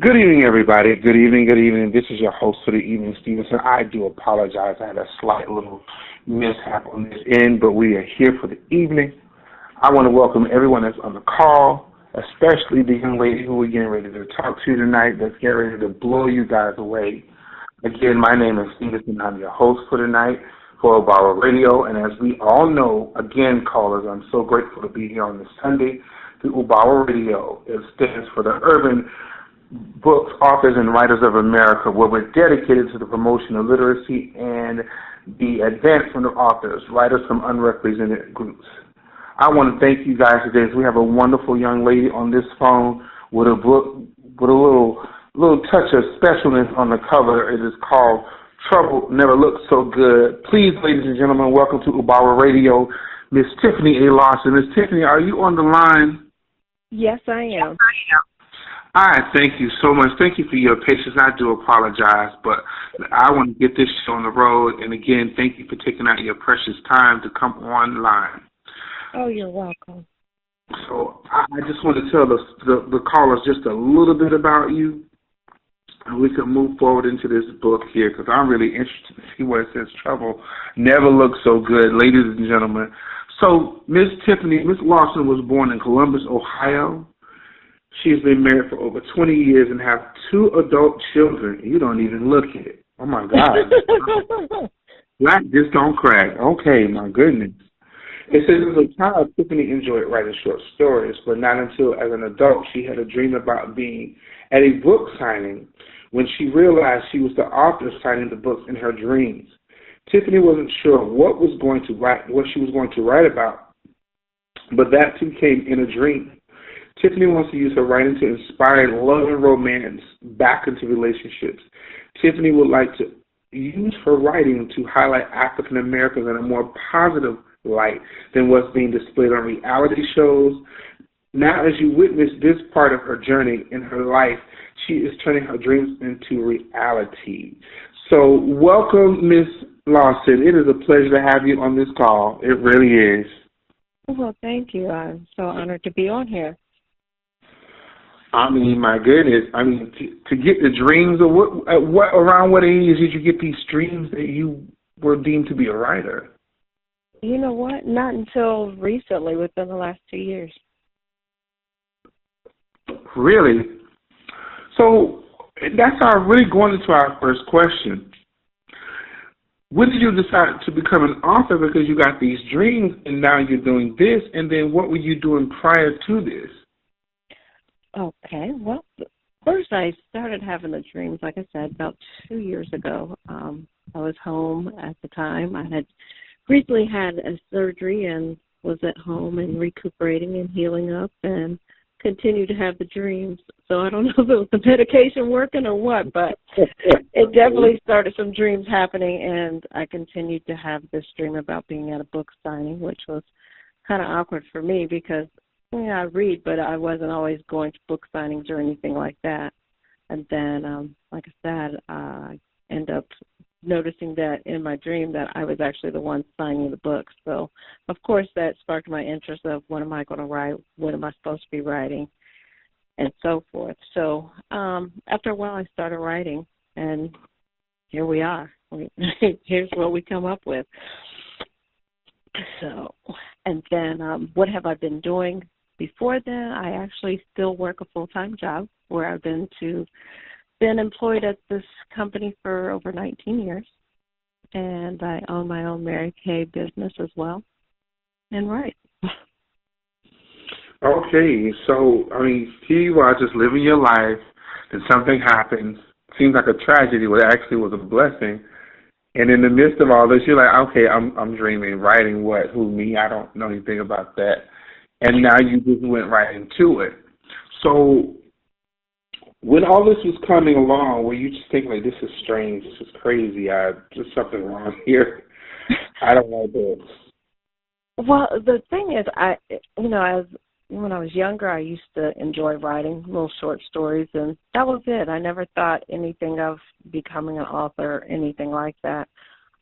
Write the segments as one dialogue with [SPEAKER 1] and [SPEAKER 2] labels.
[SPEAKER 1] Good evening, everybody. Good evening, good evening. This is your host for the evening, Stevenson. I do apologize. I had a slight little mishap on this end, but we are here for the evening. I want to welcome everyone that's on the call, especially the young lady who we're getting ready to talk to tonight that's getting ready to blow you guys away. Again, my name is Stevenson. I'm your host for tonight for UBAWA Radio. And as we all know, again, callers, I'm so grateful to be here on this Sunday. The UBAWA Radio, it stands for the Urban Books, Authors, and Writers of America, where we're dedicated to the promotion of literacy and the advancement of authors, writers from unrepresented groups. I want to thank you guys today. We have a wonderful young lady on this phone with a book with a little touch of specialness on the cover. It is called Trouble Never Looked So Good. Please, ladies and gentlemen, welcome to UBAWA Radio, Miss Tiffany Lawson. Miss Tiffany, are you on the line?
[SPEAKER 2] Yes, I am.
[SPEAKER 1] All right, thank you so much. Thank you for your patience. I do apologize, but I want to get this show on the road. And again, thank you for taking out your precious time to come online.
[SPEAKER 2] Oh, you're welcome.
[SPEAKER 1] So I just want to tell the callers just a little bit about you, and we can move forward into this book here because I'm really interested to see where it says trouble never looks so good, ladies and gentlemen. So Miss Lawson was born in Columbus, Ohio. She's been married for over 20 years and have 2 adult children. You don't even look at it. Oh, my God. Black just don't crack. Okay, my goodness. It says as a child, Tiffany enjoyed writing short stories, but not until as an adult she had a dream about being at a book signing when she realized she was the author signing the books in her dreams. Tiffany wasn't sure what she was going to write about, but that too came in a dream. Tiffany wants to use her writing to inspire love and romance back into relationships. Tiffany would like to use her writing to highlight African Americans in a more positive light than what's being displayed on reality shows. Now, as you witness this part of her journey in her life, she is turning her dreams into reality. So, welcome, Miss Lawson. It is a pleasure to have you on this call. It really is.
[SPEAKER 2] Well, thank you. I'm so honored to be on here.
[SPEAKER 1] I mean, my goodness. I mean, to get the dreams of around what age did you get these dreams that you were deemed to be a writer?
[SPEAKER 2] You know what? Not until recently, within the last 2 years.
[SPEAKER 1] Really? So that's really going into our first question. When did you decide to become an author? Because you got these dreams and now you're doing this, and then what were you doing prior to this?
[SPEAKER 2] Okay, well, first I started having the dreams, like I said, about 2 years ago. I was home at the time. I had recently had a surgery and was at home and recuperating and healing up and continued to have the dreams. So I don't know if it was the medication working or what, but it definitely started some dreams happening, and I continued to have this dream about being at a book signing, which was kind of awkward for me because I read, but I wasn't always going to book signings or anything like that. And then, like I said, I ended up noticing that in my dream that I was actually the one signing the books. So, of course, that sparked my interest of what am I going to write, what am I supposed to be writing, and so forth. So after a while, I started writing, and here we are. Here's what we come up with. So, and then what have I been doing? Before then, I actually still work a full-time job where I've been employed at this company for over 19 years, and I own my own Mary Kay business as well, and write.
[SPEAKER 1] Okay, so, I mean, here you are just living your life, and something happens. Seems like a tragedy, but it actually was a blessing. And in the midst of all this, you're like, okay, I'm dreaming, writing what, who, me? I don't know anything about that. And now you just went right into it. So when all this was coming along, were you just thinking, like, this is strange, this is crazy, there's something wrong here, I don't know this?
[SPEAKER 2] Well, the thing is, when I was younger, I used to enjoy writing little short stories, and that was it. I never thought anything of becoming an author or anything like that.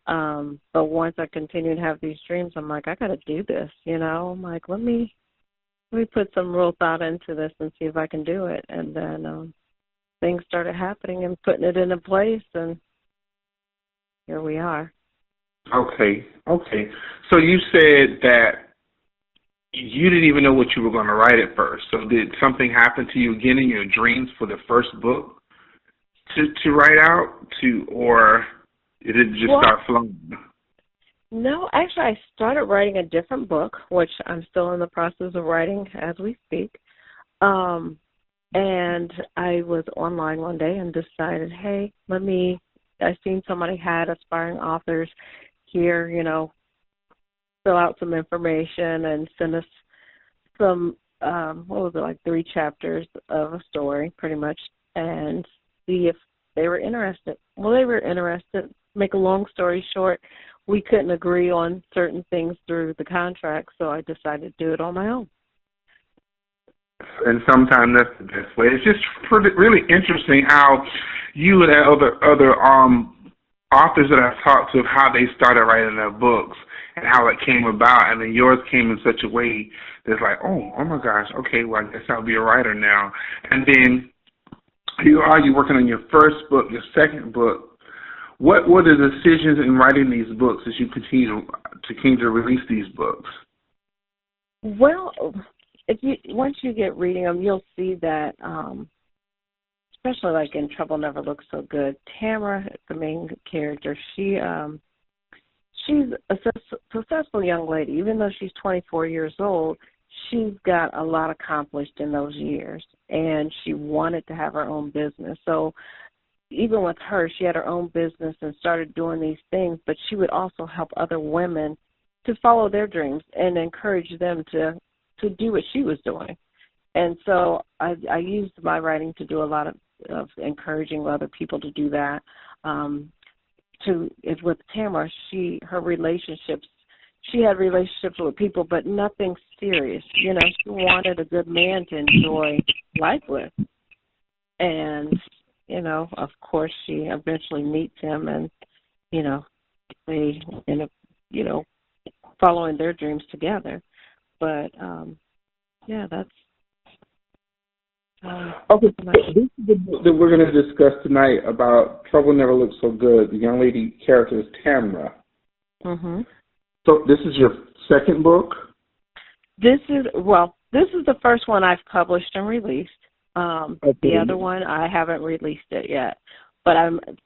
[SPEAKER 2] But once I continued to have these dreams, I'm like, I got to do this, I'm like, let me put some real thought into this and see if I can do it. And then things started happening and putting it into place, and here we are.
[SPEAKER 1] Okay. So you said that you didn't even know what you were going to write at first. So did something happen to you again in your dreams for the first book to write out or did it just start flowing?
[SPEAKER 2] No, actually, I started writing a different book, which I'm still in the process of writing as we speak. And I was online one day and decided, hey, I seen somebody had aspiring authors here, fill out some information and send us some, 3 chapters of a story, pretty much, and see if they were interested. Well, they were interested. Make a long story short, we couldn't agree on certain things through the contract, so I decided to do it on my own.
[SPEAKER 1] And sometimes that's the best way. It's just really interesting how you and other authors that I've talked to, how they started writing their books and how it came about, and then yours came in such a way that's like, oh my gosh, okay, well, I guess I'll be a writer now. And then you working on your first book, your second book. What were the decisions in writing these books as you continue to release these books?
[SPEAKER 2] Well, once you get reading them, you'll see that, especially like in Trouble Never Looks So Good, Tamara, the main character, she's a successful young lady. Even though she's 24 years old, she's got a lot accomplished in those years, and she wanted to have her own business. So even with her, she had her own business and started doing these things, but she would also help other women to follow their dreams and encourage them to do what she was doing. And so I used my writing to do a lot of encouraging other people to do that. With Tamara, she had relationships with people, but nothing serious. She wanted a good man to enjoy life with. And, of course, she eventually meets him, and, they end up, following their dreams together. But, that's...
[SPEAKER 1] okay, this is the book that we're going to discuss tonight about Trouble Never Looks So Good. The young lady character is Tamara.
[SPEAKER 2] Mm-hmm.
[SPEAKER 1] So this is your second book?
[SPEAKER 2] This is the first one I've published and released. Okay. The other one, I haven't released it yet. But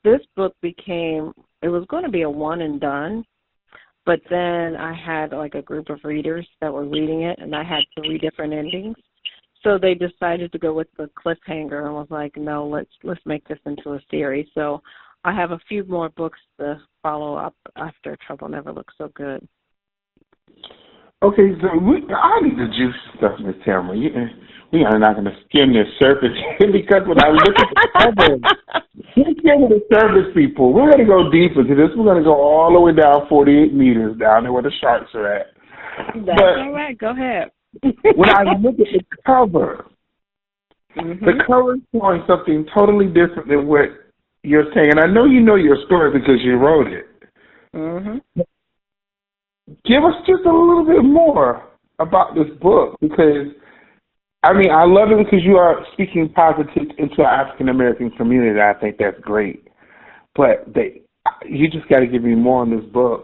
[SPEAKER 2] this book it was going to be a one and done, but then I had like a group of readers that were reading it, and I had 3 different endings. So they decided to go with the cliffhanger and was like, no, let's make this into a series. So I have a few more books to follow up after Trouble Never Looks So Good.
[SPEAKER 1] Okay, so I need the juicy stuff, Miss Tamara. We are not going to skim the surface because when I look at the cover, we're skimming the surface, people. We're going to go deeper into this. We're going to go all the way down 48 meters down there where the sharks are at.
[SPEAKER 2] That's all right. Go ahead.
[SPEAKER 1] When I look at the cover, the cover is showing something totally different than what you're saying. And I know you know your story because you wrote it. Mm-hmm. Give us just a little bit more about this book because, I love it because you are speaking positive into our African-American community. I think that's great. But you just got to give me more on this book.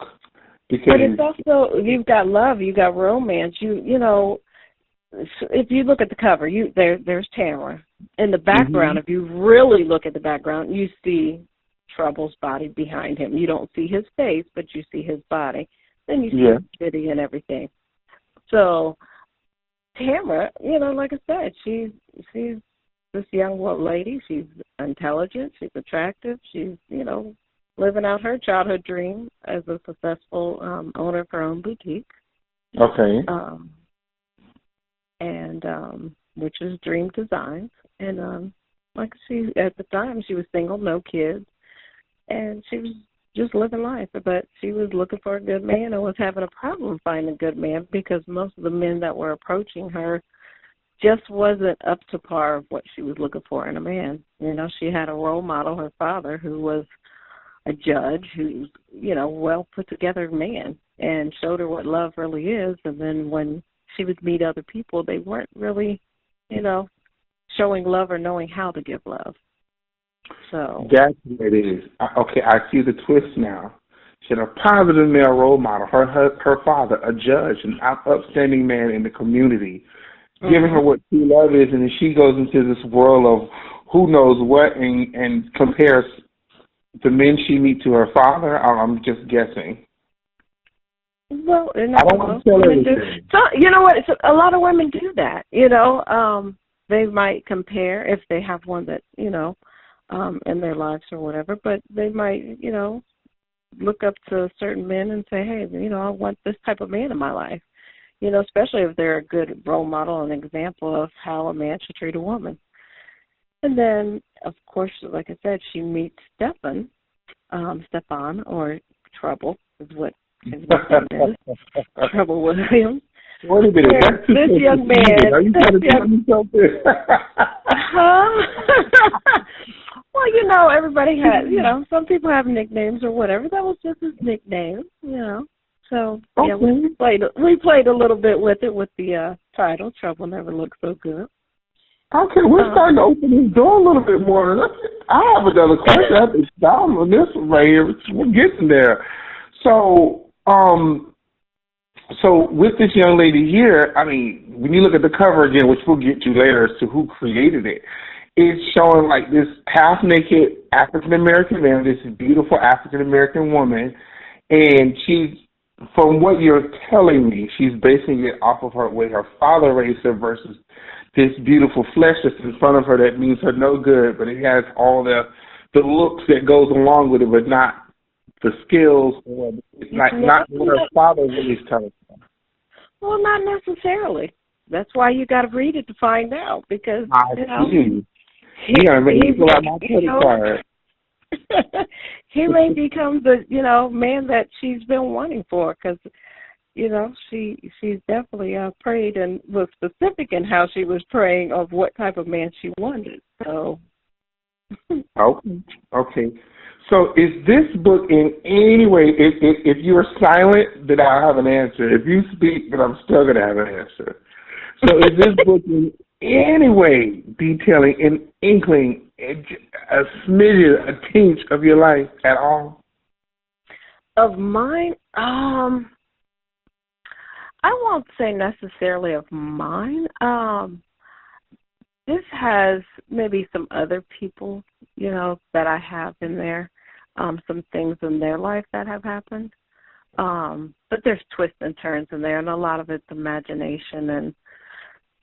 [SPEAKER 1] Because but
[SPEAKER 2] it's also, you've got love, you got romance. If you look at the cover, there's Tamara. In the background, if you really look at the background, you see Trouble's body behind him. You don't see his face, but you see his body. Then you see the city and everything. So Tamara, like I said, she's this young lady. She's intelligent. She's attractive. She's, living out her childhood dream as a successful owner of her own boutique. Okay. Which is Dream Designs. And at the time, she was single, no kids, and she was just living life. But she was looking for a good man and was having a problem finding a good man because most of the men that were approaching her just wasn't up to par of what she was looking for in a man. She had a role model, her father, who was a judge who's, well put together man and showed her what love really is. And then when she would meet other people, they weren't really, showing love or knowing how to give love. So
[SPEAKER 1] That's what it is. Okay, I see the twist now. She had a positive male role model, her father, a judge, an upstanding man in the community, giving her what true love is, and then she goes into this world of who knows what and compares the men she meets to her father. I'm just guessing.
[SPEAKER 2] well, you know,
[SPEAKER 1] I don't want to tell
[SPEAKER 2] women do.
[SPEAKER 1] everything.
[SPEAKER 2] So you know what? A lot of women do that. You know, they might compare if they have one that in their lives or whatever, but they might look up to certain men and say, hey, I want this type of man in my life. Especially if they're a good role model and example of how a man should treat a woman. And then, of course, like I said, she meets Stefan, or Trouble is what his name is. Trouble Williams.
[SPEAKER 1] Wait a minute. That's
[SPEAKER 2] this young man.
[SPEAKER 1] Are you trying to tell me something?
[SPEAKER 2] Well, everybody has, some people have nicknames or whatever. That was just his nickname, So, yeah, we played a little bit with it with the title, Trouble Never Looked So Good.
[SPEAKER 1] Okay, we're starting to open this door a little bit more. I have another question. I have to down on this one right here. We're getting there. So with this young lady here, I mean, when you look at the cover again, which we'll get to later as to who created it, it's showing like this half-naked African-American man, this beautiful African-American woman, and she's, from what you're telling me, she's basing it off of her way her father raised her versus this beautiful flesh that's in front of her that means her no good, but it has all the looks that goes along with it, but not the skills or not what her father raised her.
[SPEAKER 2] Well, not necessarily. That's why you got to read it to find out, because he may become the man that she's been wanting for, because she's definitely prayed and was specific in how she was praying of what type of man she wanted. So
[SPEAKER 1] okay. So is this book in any way, if you're silent, then I'll have an answer. If you speak, then I'm still going to have an answer. So is this book in any way detailing an inkling, a smidgen, a tinge of your life at all?
[SPEAKER 2] Of mine? I won't say necessarily of mine. This has maybe some other people, that I have in there, some things in their life that have happened. But there's twists and turns in there, and a lot of it's imagination and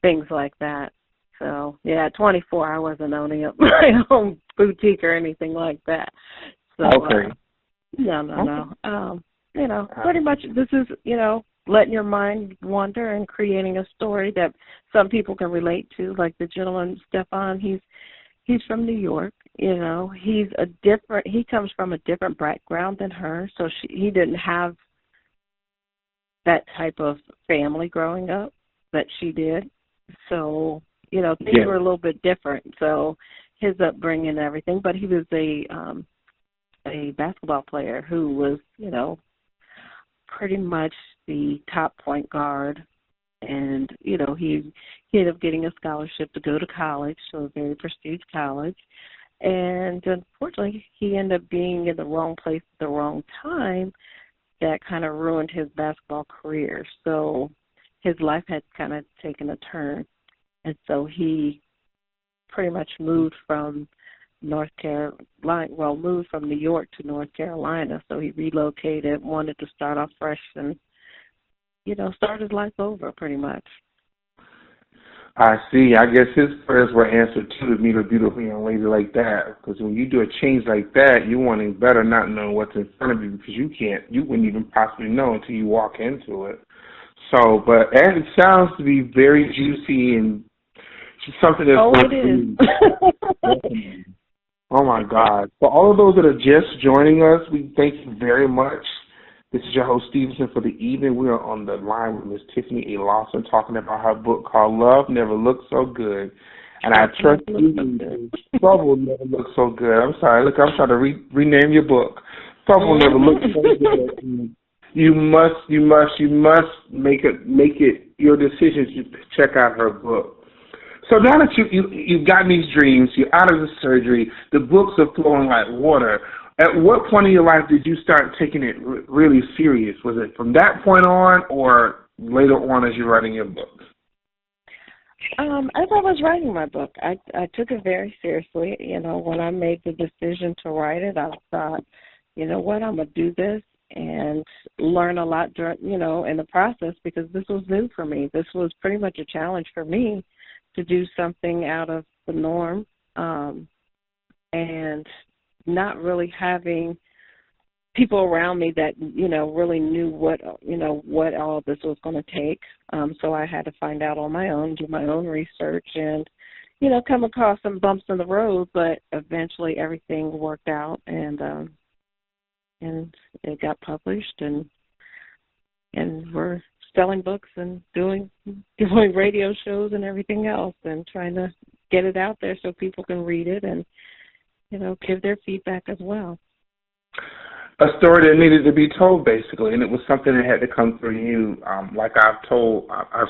[SPEAKER 2] things like that. So, yeah, at 24, I wasn't owning up my own boutique or anything like that. So,
[SPEAKER 1] okay.
[SPEAKER 2] No. Pretty much this is, letting your mind wander and creating a story that some people can relate to, like the gentleman, Stefan. He's from New York. He comes from a different background than her, so he didn't have that type of family growing up that she did. So, things were a little bit different. So his upbringing and everything, but he was a basketball player who was, pretty much the top point guard. And, he ended up getting a scholarship to go to college, so a very prestigious college. And unfortunately, he ended up being in the wrong place at the wrong time. That kind of ruined his basketball career. So his life had kind of taken a turn. And so he pretty much moved from New York to North Carolina. So he relocated, wanted to start off fresh and, start his life over pretty much.
[SPEAKER 1] I see. I guess his prayers were answered too, to meet a beautiful young lady like that. Because when you do a change like that, you wanting better, not knowing what's in front of you, because you wouldn't even possibly know until you walk into it. So, but it sounds to be very juicy and something that's
[SPEAKER 2] it is.
[SPEAKER 1] Oh my God. For all of those that are just joining us, we thank you very much. This is your host, Stevenson, for the evening. We are on the line with Miss Tiffany Lawson talking about her book called Love Never Looked So Good. And I trust you, Trouble Never Looked So Good. I'm sorry. Look, I'm trying to rename your book. Trouble Never Looked So Good. You must make it your decision to check out her book. So now that you've gotten these dreams, you're out of the surgery, the books are flowing like water. At what point in your life did you start taking it really serious? Was it from that point on, or later on as you're writing your books?
[SPEAKER 2] As I was writing my book, I took it very seriously. You know, when I made the decision to write it, I thought, you know what, I'm going to do this and learn a lot, in the process, because this was new for me. This was pretty much a challenge for me to do something out of the norm, and not really having people around me that, really knew what all this was going to take. So I had to find out on my own, do my own research, and, come across some bumps in the road, but eventually everything worked out, and it got published, and we're selling books and doing radio shows and everything else, and trying to get it out there so people can read it and, give their feedback as well.
[SPEAKER 1] A story that needed to be told, basically, and it was something that had to come through you. Like I've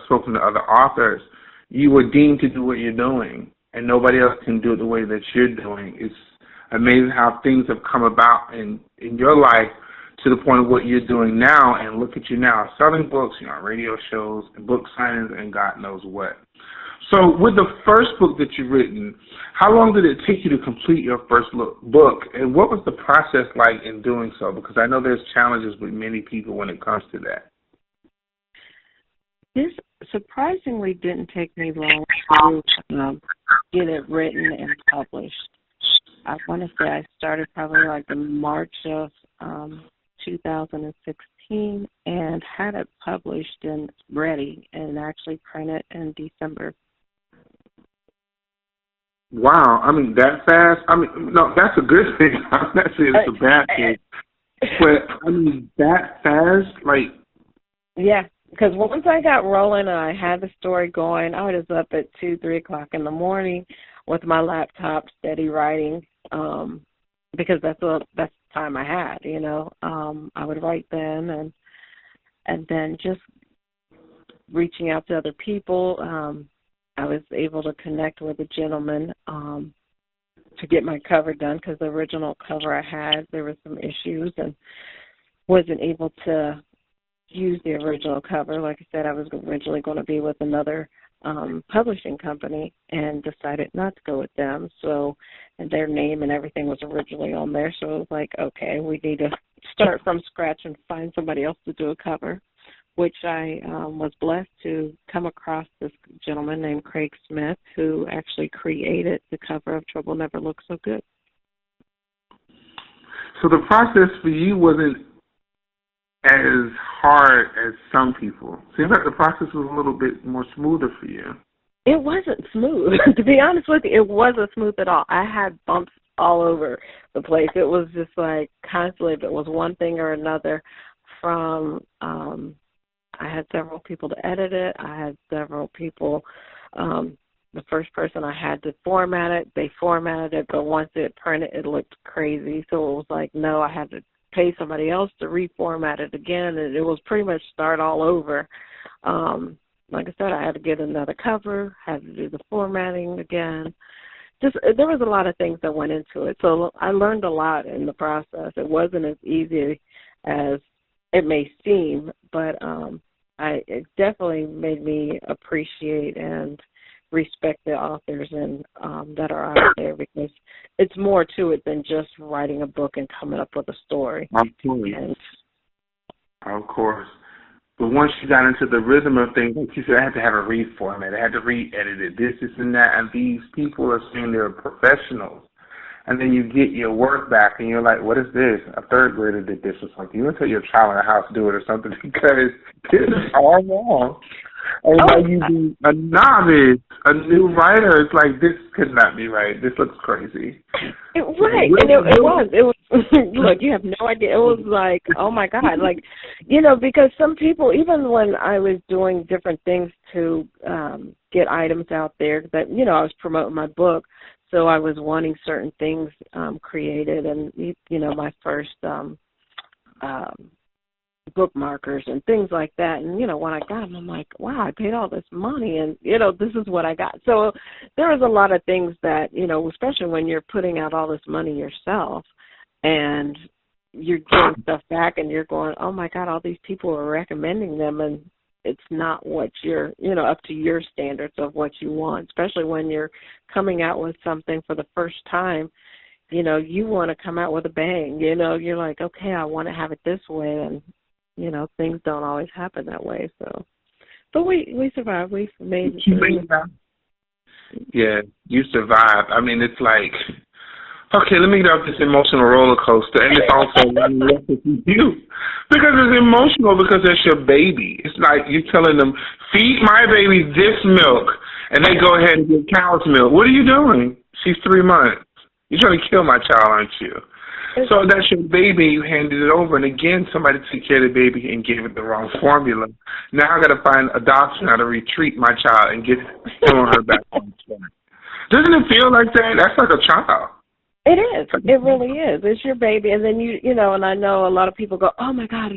[SPEAKER 1] spoken to other authors, you were deemed to do what you're doing, and nobody else can do it the way that you're doing. It's amazing how things have come about in your life to the point of what you're doing now, and look at you now, selling books, radio shows, and book signings, and God knows what. So with the first book that you've written, how long did it take you to complete your first book, and what was the process like in doing so? Because I know there's challenges with many people when it comes to that.
[SPEAKER 2] This surprisingly didn't take me long to get it written and published. I want to say I started probably like in March of 2016 and had it published and ready and actually printed in December.
[SPEAKER 1] Wow, I mean, that fast? I mean, no, that's a good thing. I'm not saying it's a bad thing. But, I mean, that fast? Like... Yeah,
[SPEAKER 2] because once I got rolling and I had the story going, I was up at 2, 3 o'clock in the morning with my laptop steady writing, because that's the time I had, I would write then, and then just reaching out to other people. I was able to connect with a gentleman to get my cover done, because the original cover I had, there were some issues and wasn't able to use the original cover. Like I said, I was originally going to be with another publishing company and decided not to go with them. So, and their name and everything was originally on there. So it was like, okay, we need to start from scratch and find somebody else to do a cover, which I was blessed to come across this gentleman named Craig Smith, who actually created the cover of Trouble Never Looked So Good.
[SPEAKER 1] So the process for you wasn't as hard as some people. Seems like the process was a little bit more smoother for you.
[SPEAKER 2] It wasn't smooth. To be honest with you, it wasn't smooth at all. I had bumps all over the place. It was just like constantly, if it was one thing or another, from I had several people to edit it. I had several people, the first person I had to format it, they formatted it, but once it printed, it looked crazy. So it was like, no, I had to pay somebody else to reformat it again, and it was pretty much start all over. Like I said, I had to get another cover, had to do the formatting again. Just there was a lot of things that went into it. So I learned a lot in the process. It wasn't as easy as it may seem, but it definitely made me appreciate and respect the authors and that are out there, because it's more to it than just writing a book and coming up with a story.
[SPEAKER 1] Of course. But once you got into the rhythm of things, like you said, I had to have a reformat. I had to re-edit it, this, and that. And these people are saying they're professionals. And then you get your work back, and you're like, what is this? A third grader did this or something. You don't tell your child in the house to do it or something, because this is all wrong. And when you be a novice, a new writer, it's like, this could not be right. This looks crazy.
[SPEAKER 2] Right. And it was. Look, you have no idea. It was like, oh, my God. Like, because some people, even when I was doing different things to get items out there that, I was promoting my book, so I was wanting certain things created. And, my first bookmarkers and things like that. And, when I got them, I'm like, wow, I paid all this money and, this is what I got. So there was a lot of things that, especially when you're putting out all this money yourself and you're getting stuff back and you're going, oh, my God, all these people are recommending them and it's not what you're, up to your standards of what you want, especially when you're coming out with something for the first time. You want to come out with a bang. You're like, okay, I want to have it this way. And, things don't always happen that way. So, but we survived. We made it through.
[SPEAKER 1] Yeah, you survived. I mean, it's like, okay, let me get off this emotional roller coaster. And it's also you. Because it's emotional because it's your baby. It's like you telling them, feed my baby this milk. And they go ahead and get cow's milk. What are you doing? She's 3 months. You're trying to kill my child, aren't you? So that's your baby. You handed it over. And again, somebody took care of the baby and gave it the wrong formula. Now I got to find a doctor how to retreat my child and get her back on track. Doesn't it feel like that? That's like a child.
[SPEAKER 2] It is. It really is. It's your baby. And then and I know a lot of people go, oh, my God,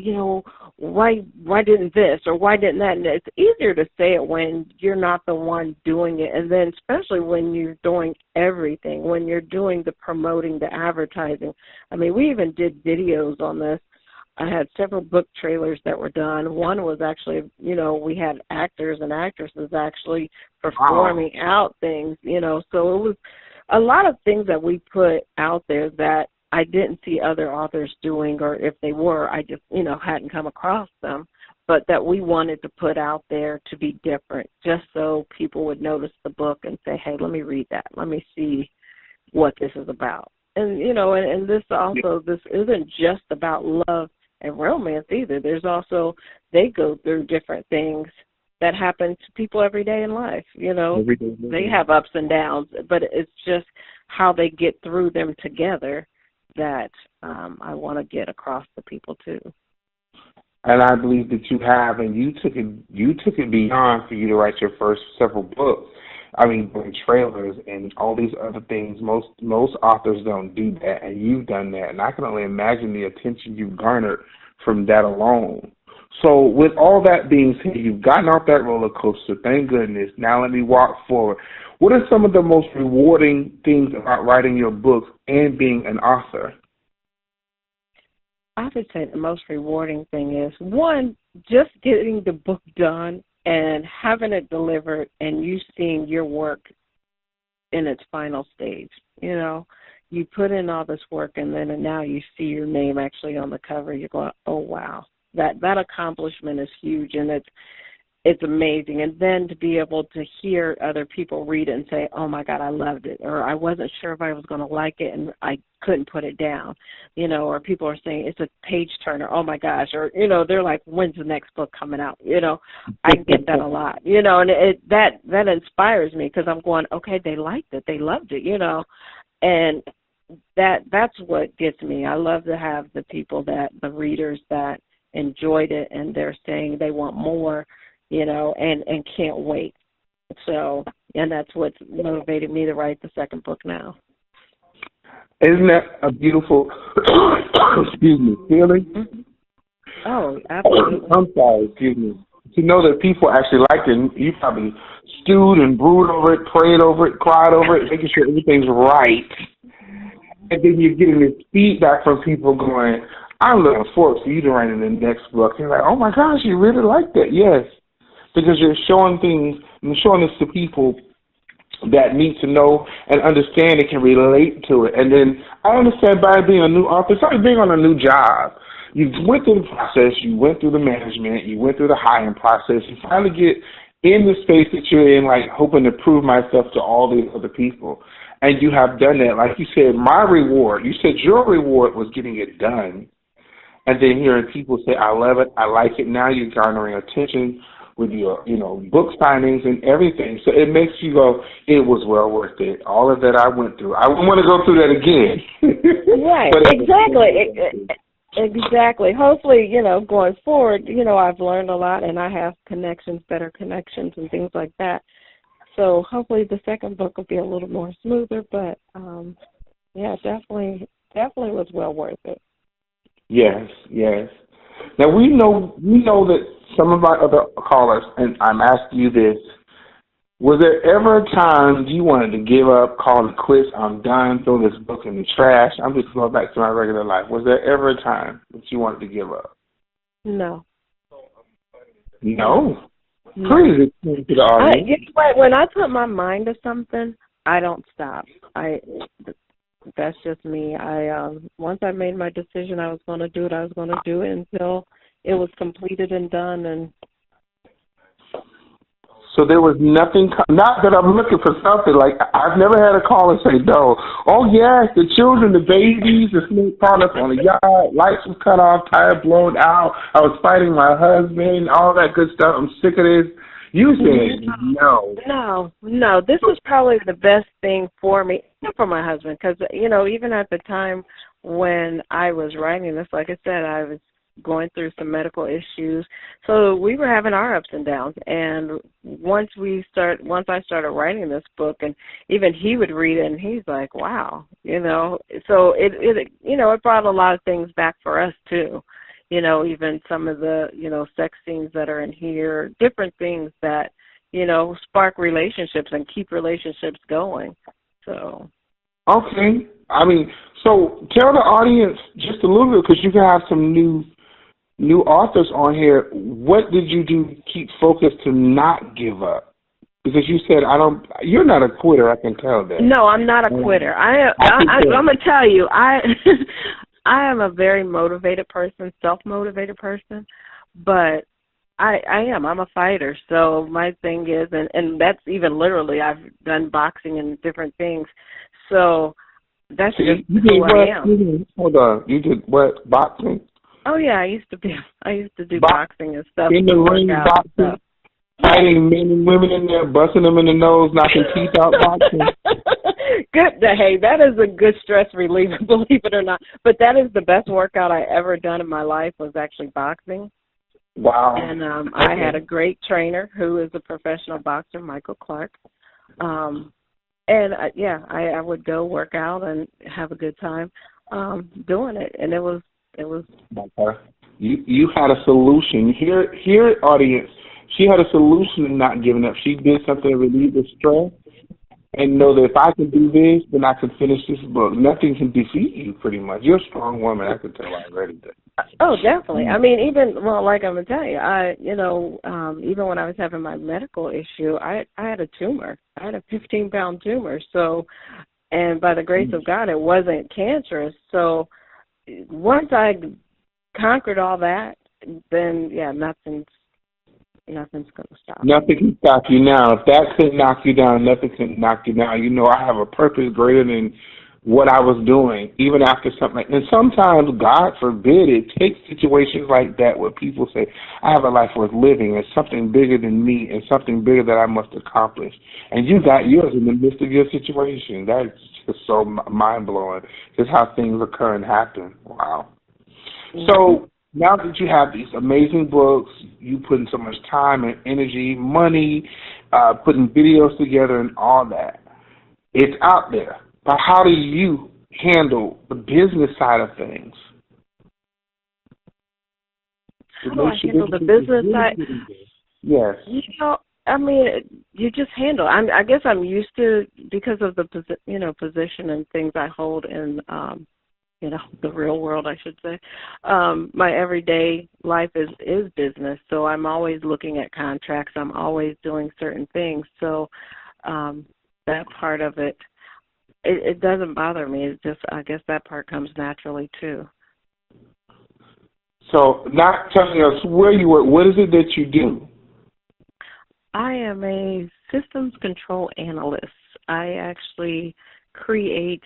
[SPEAKER 2] why didn't this or why didn't that? And it's easier to say it when you're not the one doing it. And then especially when you're doing everything, when you're doing the promoting, the advertising. I mean, we even did videos on this. I had several book trailers that were done. One was actually, we had actors and actresses actually performing out things, so it was a lot of things that we put out there that I didn't see other authors doing, or if they were, I just, hadn't come across them, but that we wanted to put out there to be different, just so people would notice the book and say, hey, let me read that. Let me see what this is about. And, and this also, this isn't just about love and romance either. There's also, they go through different things that happen to people every day in life. They have ups and downs, but it's just how they get through them together that I want to get across to people too.
[SPEAKER 1] And I believe that you have, and you took it beyond for you to write your first several books. I mean, doing trailers and all these other things. Most authors don't do that, and you've done that. And I can only imagine the attention you've garnered from that alone. So with all that being said, you've gotten off that roller coaster, thank goodness. Now let me walk forward. What are some of the most rewarding things about writing your books and being an author?
[SPEAKER 2] I would say the most rewarding thing is, one, just getting the book done and having it delivered and you seeing your work in its final stage. You put in all this work and then now you see your name actually on the cover. You're going, oh, wow. That accomplishment is huge, and it's amazing. And then to be able to hear other people read it and say, oh, my God, I loved it, or I wasn't sure if I was going to like it and I couldn't put it down, or people are saying it's a page turner, oh, my gosh, or, they're like, when's the next book coming out? I get that a lot, and that inspires me because I'm going, okay, they liked it, they loved it, and that's what gets me. I love to have the people the readers that enjoyed it and they're saying they want more, and can't wait. So, and that's what's motivated me to write the second book now.
[SPEAKER 1] Isn't that a beautiful, feeling?
[SPEAKER 2] Mm-hmm. Oh, absolutely.
[SPEAKER 1] I'm sorry, excuse me. To know that people actually liked it, you probably stewed and brewed over it, prayed over it, cried over it, making sure everything's right. And then you're getting this feedback from people going, I'm looking forward to you to writing the next book. You're like, oh, my gosh, you really like that. Yes, because you're showing things and showing this to people that need to know and understand and can relate to it. And then I understand by being a new author, it's like being on a new job. You went through the process, you went through the management, you went through the hiring process, you finally get in the space that you're in, like hoping to prove myself to all these other people. And you have done that. Like you said, my reward, you said your reward was getting it done. And then hearing people say, I love it, I like it. Now you're garnering attention with your, book signings and everything. So it makes you go, it was well worth it. All of that I went through. I wouldn't want to go through that again.
[SPEAKER 2] Right, exactly. Hopefully, going forward, I've learned a lot and I have better connections and things like that. So hopefully the second book will be a little more smoother, but definitely was well worth it.
[SPEAKER 1] Yes. Now we know that some of our other callers, and I'm asking you this: was there ever a time you wanted to give up, call it quits? I'm done. Throw this book in the trash. I'm just going back to my regular life. Was there ever a time that you wanted to give up?
[SPEAKER 2] No.
[SPEAKER 1] No. Please explain to the audience.
[SPEAKER 2] You know what? When I put my mind to something, I don't stop. That's just me. Once I made my decision I was going to do it, I was going to do it until it was completed and done. And
[SPEAKER 1] so there was nothing, not that I'm looking for something, like I've never had a call and say no. Oh yes, the children, the babies, the snake caught us on the yard, lights was cut off, tire blown out, I was fighting my husband, all that good stuff, I'm sick of this. You said no.
[SPEAKER 2] No, this was probably the best thing for me, and for my husband, because, even at the time when I was writing this, like I said, I was going through some medical issues. So we were having our ups and downs. And once I started writing this book, and even he would read it, and he's like, wow, So it brought a lot of things back for us too. Even some of the, sex scenes that are in here, different things that, spark relationships and keep relationships going. So.
[SPEAKER 1] Okay. So tell the audience just a little bit, because you can have some new authors on here. What did you do to keep focused to not give up? Because you said you're not a quitter, I can tell that.
[SPEAKER 2] No, I'm not a quitter. I'm going to tell you, I am a very motivated person, self-motivated person, but I'm a fighter. So my thing is, and that's even literally, I've done boxing and different things. So that's just who I am.
[SPEAKER 1] Hold on. You did what, boxing?
[SPEAKER 2] Oh yeah, I used to do boxing and stuff.
[SPEAKER 1] In the ring, boxing, fighting men and women in there, busting them in the nose, knocking teeth out, boxing.
[SPEAKER 2] Good. Hey, that is a good stress reliever, believe it or not. But that is the best workout I ever done in my life, was actually boxing.
[SPEAKER 1] Wow.
[SPEAKER 2] And I had a great trainer who is a professional boxer, Michael Clark. I would go work out and have a good time doing it, and it was.
[SPEAKER 1] You had a solution. Here, audience, she had a solution in not giving up. She did something to relieve the stress and know that if I can do this, then I can finish this book. Nothing can defeat you, pretty much. You're a strong woman. I can tell already.
[SPEAKER 2] Oh, definitely. Like I'm going to tell you, even when I was having my medical issue, I had a tumor. I had a 15-pound tumor. So, and by the grace of God, it wasn't cancerous. So once I conquered all that, then, nothing's going to stop.
[SPEAKER 1] Nothing can stop you now. If that couldn't knock you down, nothing can knock you down. I have a purpose greater than what I was doing, even after something. And sometimes, God forbid, it takes situations like that where people say, I have a life worth living. It's something bigger than me and something bigger that I must accomplish. And you got yours in the midst of your situation. That's just so mind-blowing, just how things occur and happen. Wow. Mm-hmm. So now that you have these amazing books, you put in so much time and energy, money, putting videos together and all that, it's out there. But how do you handle the business side of things?
[SPEAKER 2] How do I handle the business side?
[SPEAKER 1] Yes.
[SPEAKER 2] You just handle. I guess I'm used to, because of the position and things I hold in the real world, I should say. My everyday life is business, so I'm always looking at contracts. I'm always doing certain things. So that part of it, it doesn't bother me. It's just, I guess that part comes naturally too.
[SPEAKER 1] So, not telling us where you work, what is it that you do?
[SPEAKER 2] I am a systems control analyst. I actually create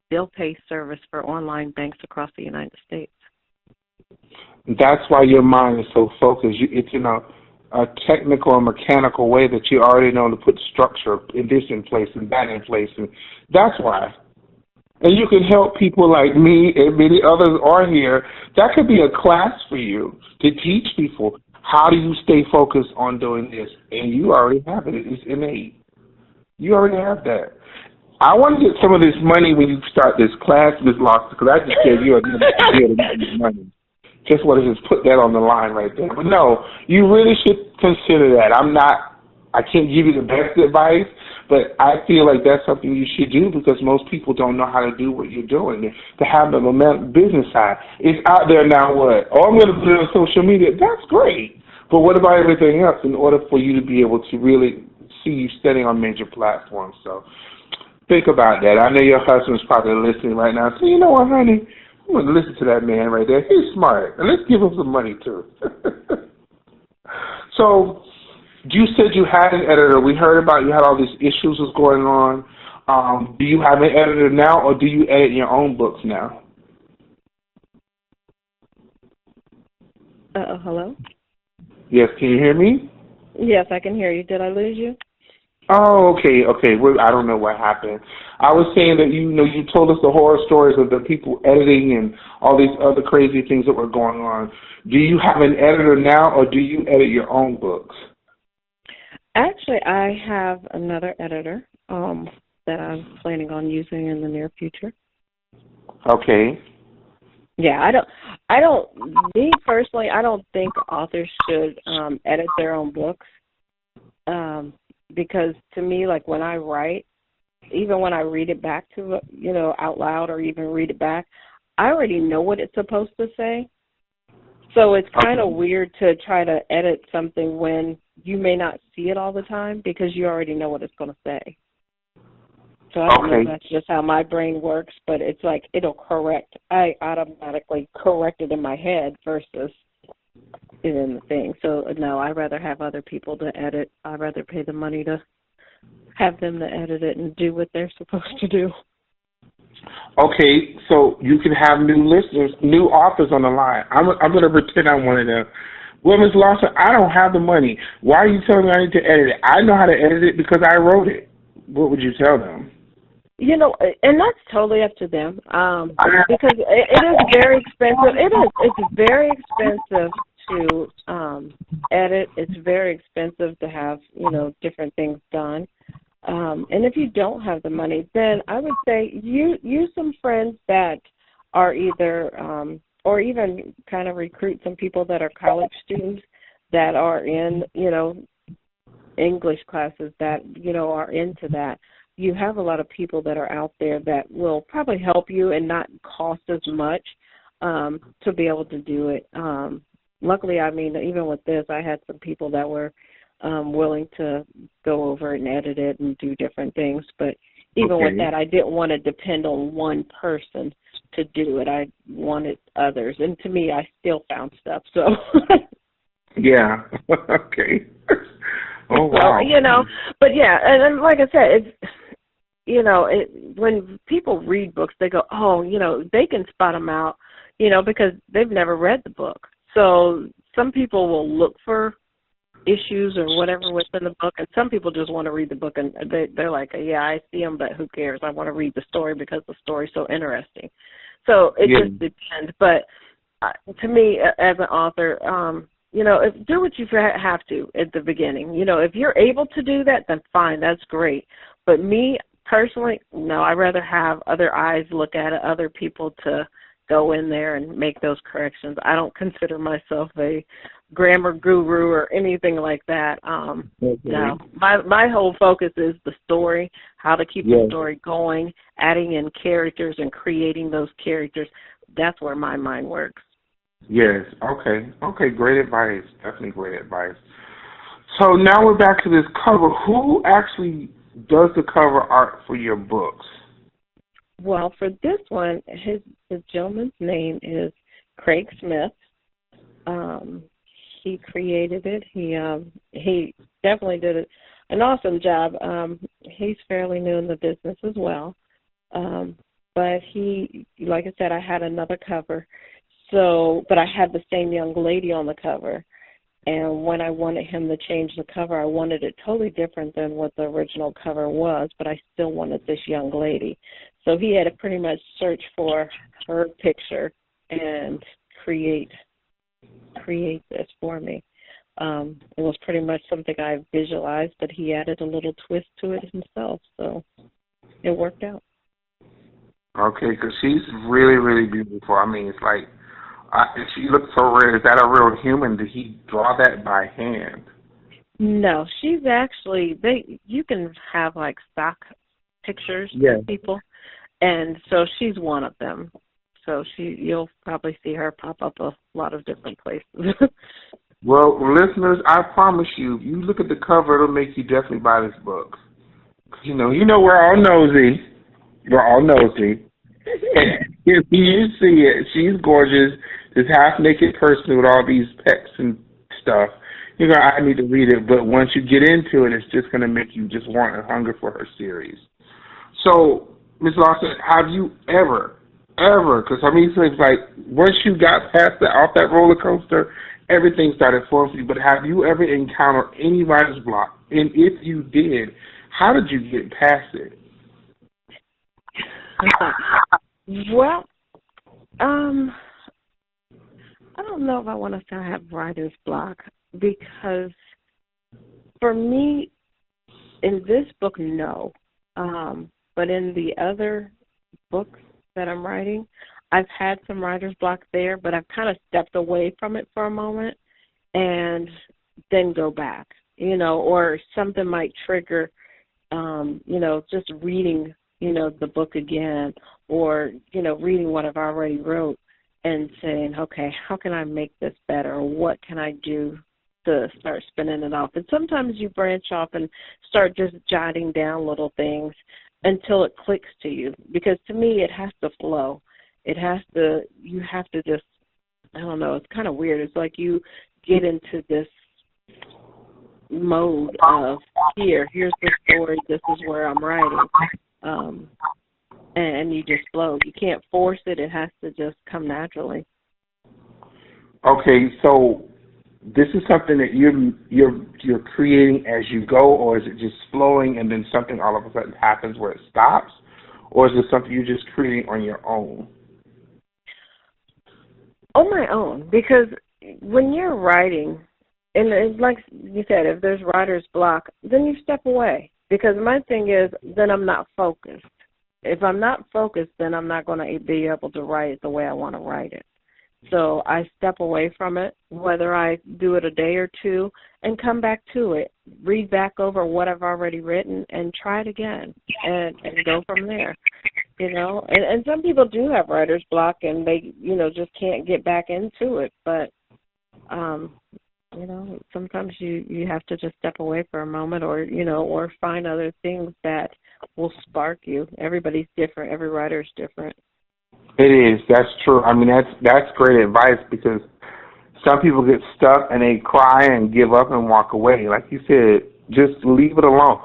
[SPEAKER 2] bill pay service for online banks across the United States.
[SPEAKER 1] That's why your mind is so focused. It's in a technical or mechanical way that you already know to put structure in this in place and that in place. And that's why. And you can help people like me and many others are here. That could be a class for you to teach people how do you stay focused on doing this. And you already have it. It's innate. You already have that. I want to get some of this money when you start this class, Ms. Lawson, because I just gave you a idea to make money. Just want to just put that on the line right there. But no, you really should consider that. I can't give you the best advice, but I feel like that's something you should do because most people don't know how to do what you're doing. To have the business side. It's out there now what? Oh, I'm going to put it on social media. That's great. But what about everything else in order for you to be able to really see you standing on major platforms? So think about that. I know your husband's probably listening right now. So you know what, honey? I'm going to listen to that man right there. He's smart. And let's give him some money, too. So you said you had an editor. We heard about you had all these issues was going on. Do you have an editor now, or do you edit your own books now?
[SPEAKER 2] Hello?
[SPEAKER 1] Yes, can you hear me?
[SPEAKER 2] Yes, I can hear you. Did I lose you?
[SPEAKER 1] Oh, okay. Well, I don't know what happened. I was saying that you told us the horror stories of the people editing and all these other crazy things that were going on. Do you have an editor now, or do you edit your own books?
[SPEAKER 2] Actually, I have another editor that I'm planning on using in the near future.
[SPEAKER 1] Okay.
[SPEAKER 2] Yeah, me personally, I don't think authors should edit their own books. Because to me, like when I write, even when I read it back to, out loud or even read it back, I already know what it's supposed to say. So it's kind of weird to try to edit something when you may not see it all the time because you already know what it's going to say. So I don't know if that's just how my brain works, but it's like it'll correct. I automatically correct it in my head versus in the thing. So no, I'd rather have other people to edit. I'd rather pay the money to have them to edit it and do what they're supposed to do.
[SPEAKER 1] Okay, so you can have new listeners, new authors on the line. I'm going to pretend I'm one of them. Well, Ms. Lawson, I don't have the money. Why are you telling me I need to edit it? I know how to edit it because I wrote it. What would you tell them?
[SPEAKER 2] And that's totally up to them because it is very expensive. It's very expensive to edit. It's very expensive to have, different things done. And if you don't have the money, then I would say use some friends that are either, or even kind of recruit some people that are college students that are in, English classes that, are into that. You have a lot of people that are out there that will probably help you and not cost as much to be able to do it. Luckily, even with this, I had some people that were willing to go over and edit it and do different things. But even with that, I didn't want to depend on one person to do it. I wanted others. And to me, I still found stuff. So
[SPEAKER 1] yeah. Okay. Oh, wow.
[SPEAKER 2] So, but yeah, and like I said, it's, when people read books, they go, they can spot them out, because they've never read the book. So some people will look for issues or whatever within the book, and some people just want to read the book, and they're like, yeah, I see them, but who cares? I want to read the story because the story's so interesting. So it just depends. But to me, as an author, do what you have to at the beginning. If you're able to do that, then fine, that's great. But me personally, no, I'd rather have other eyes look at it, other people to go in there and make those corrections. I don't consider myself a grammar guru or anything like that. No, my whole focus is the story, how to keep the story going, adding in characters and creating those characters. That's where my mind works.
[SPEAKER 1] Yes. Okay. Great advice. Definitely great advice. So now we're back to this cover. Who actually does the cover art for your books?
[SPEAKER 2] Well, for this one, the gentleman's name is Craig Smith. He created it. He definitely did an awesome job. He's fairly new in the business as well. But he, like I said, I had another cover. But I had the same young lady on the cover. And when I wanted him to change the cover, I wanted it totally different than what the original cover was, but I still wanted this young lady. So he had to pretty much search for her picture and create this for me. It was pretty much something I visualized, but he added a little twist to it himself, so it worked out.
[SPEAKER 1] Okay, because she's really, really beautiful. It's like She looks so rare. Is that a real human? Did he draw that by hand?
[SPEAKER 2] No, she's actually you can have like stock pictures of people, and so she's one of them. So you'll probably see her pop up a lot of different places.
[SPEAKER 1] Well, listeners, I promise you, if you look at the cover, it'll make you definitely buy this book. You know, we're all nosy. We're all nosy. If you see it, she's gorgeous. This half-naked person with all these pecs and stuff. You're going I need to read it, but once you get into it, it's just going to make you just want and hunger for her series. So, Ms. Lawson, have you ever, because I mean, it's like once you got past off that roller coaster, everything started flowing for you, but have you ever encountered any writer's block? And if you did, how did you get past it?
[SPEAKER 2] Well, I don't know if I want to say I have writer's block, because for me, in this book, no. But in the other books that I'm writing, I've had some writer's block there, but I've kind of stepped away from it for a moment and then go back, or something might trigger, just reading, the book again, or, reading what I've already wrote and saying, okay, how can I make this better? Or what can I do to start spinning it off? And sometimes you branch off and start just jotting down little things until it clicks to you, because to me it has to flow. You have to just, I don't know, it's kind of weird. It's like you get into this mode of, here's the story, this is where I'm writing, and you just flow. You can't force it. It has to just come naturally.
[SPEAKER 1] Okay, so this is something that you're creating as you go, or is it just flowing and then something all of a sudden happens where it stops, or is it something you're just creating on your own?
[SPEAKER 2] On my own, because when you're writing, and it's like you said, if there's writer's block, then you step away. Because my thing is, then I'm not focused. If I'm not focused, then I'm not going to be able to write it the way I want to write it. So I step away from it, whether I do it a day or two, and come back to it, read back over what I've already written, and try it again, and go from there. And some people do have writer's block, and they, just can't get back into it. But, sometimes you have to just step away for a moment, or find other things that will spark you. Everybody's different. Every writer's different.
[SPEAKER 1] It is. That's true. I mean, that's great advice, because some people get stuck and they cry and give up and walk away. Like you said, just leave it alone.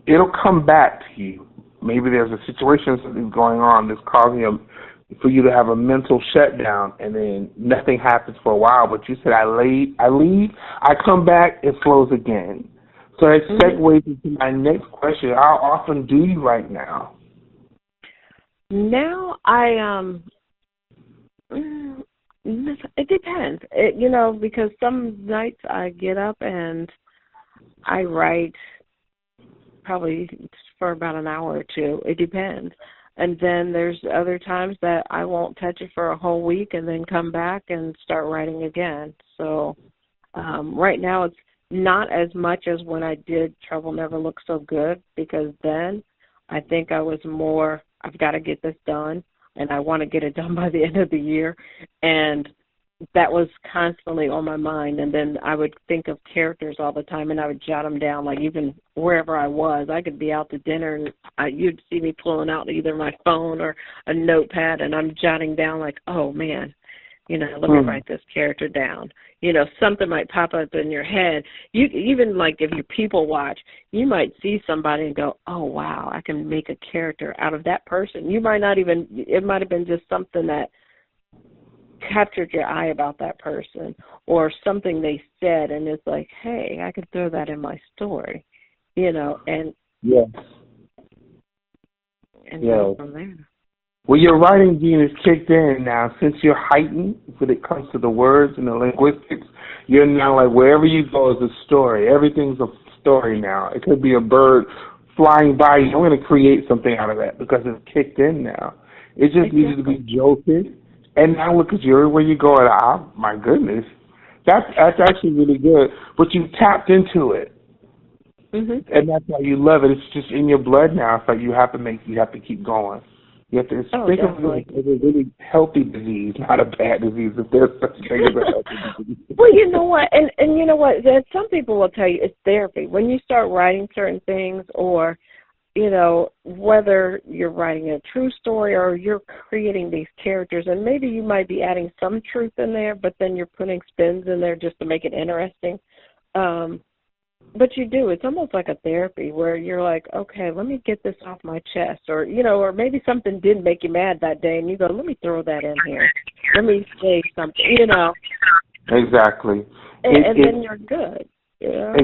[SPEAKER 1] It'll come back to you. Maybe there's a situation that's going on that's causing for you to have a mental shutdown, and then nothing happens for a while. But you said, I leave, I come back, it flows again. So it segues into my next question. How often do you write now?
[SPEAKER 2] Now it depends. Because some nights I get up and I write probably for about an hour or two. It depends. And then there's other times that I won't touch it for a whole week and then come back and start writing again. So right now it's not as much as when I did Trouble Never Looked So Good, because then I think I was more, I've got to get this done, and I want to get it done by the end of the year. And that was constantly on my mind. And then I would think of characters all the time, and I would jot them down, like even wherever I was. I could be out to dinner, and you'd see me pulling out either my phone or a notepad, and I'm jotting down like, oh, man, let me write this character down. Something might pop up in your head. You even, like, if you people watch, you might see somebody and go, oh, wow, I can make a character out of that person. You might not even, it might have been just something that captured your eye about that person, or something they said, and it's like, hey, I could throw that in my story, and
[SPEAKER 1] yes,
[SPEAKER 2] and go from there.
[SPEAKER 1] Well, your writing gene is kicked in now. Since you're heightened when it comes to the words and the linguistics, you're now like, wherever you go is a story. Everything's a story now. It could be a bird flying by you. I'm going to create something out of that because it's kicked in now. It just needed to be jolted And now look at you, everywhere you go, and my goodness, that's actually really good. But you tapped into it, and that's why you love it. It's just in your blood now. It's like you have to keep going. You have to think of it as a really healthy disease, not a bad disease. If there's such a thing as a healthy disease.
[SPEAKER 2] Well, you know what, and you know what, some people will tell you it's therapy when you start writing certain things, or you know, whether you're writing a true story or you're creating these characters, and maybe you might be adding some truth in there, but then you're putting spins in there just to make it interesting. But you do. It's almost like a therapy where you're like, okay, let me get this off my chest. Or, you know, or maybe something did make you mad that day, and you go, let me throw that in here. Let me say something, you know.
[SPEAKER 1] Exactly.
[SPEAKER 2] And then you're good, you know.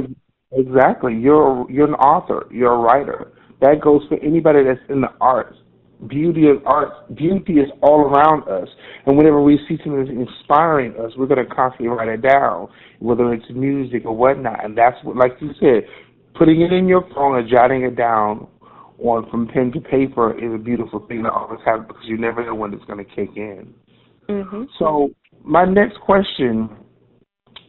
[SPEAKER 1] Exactly. You're an author. You're a writer. That goes for anybody that's in the arts. Beauty is all around us. And whenever we see something that's inspiring us, we're going to constantly write it down, whether it's music or whatnot. And that's what, like you said, putting it in your phone or jotting it down from pen to paper is a beautiful thing to always have, because you never know when it's going to kick in. So my next question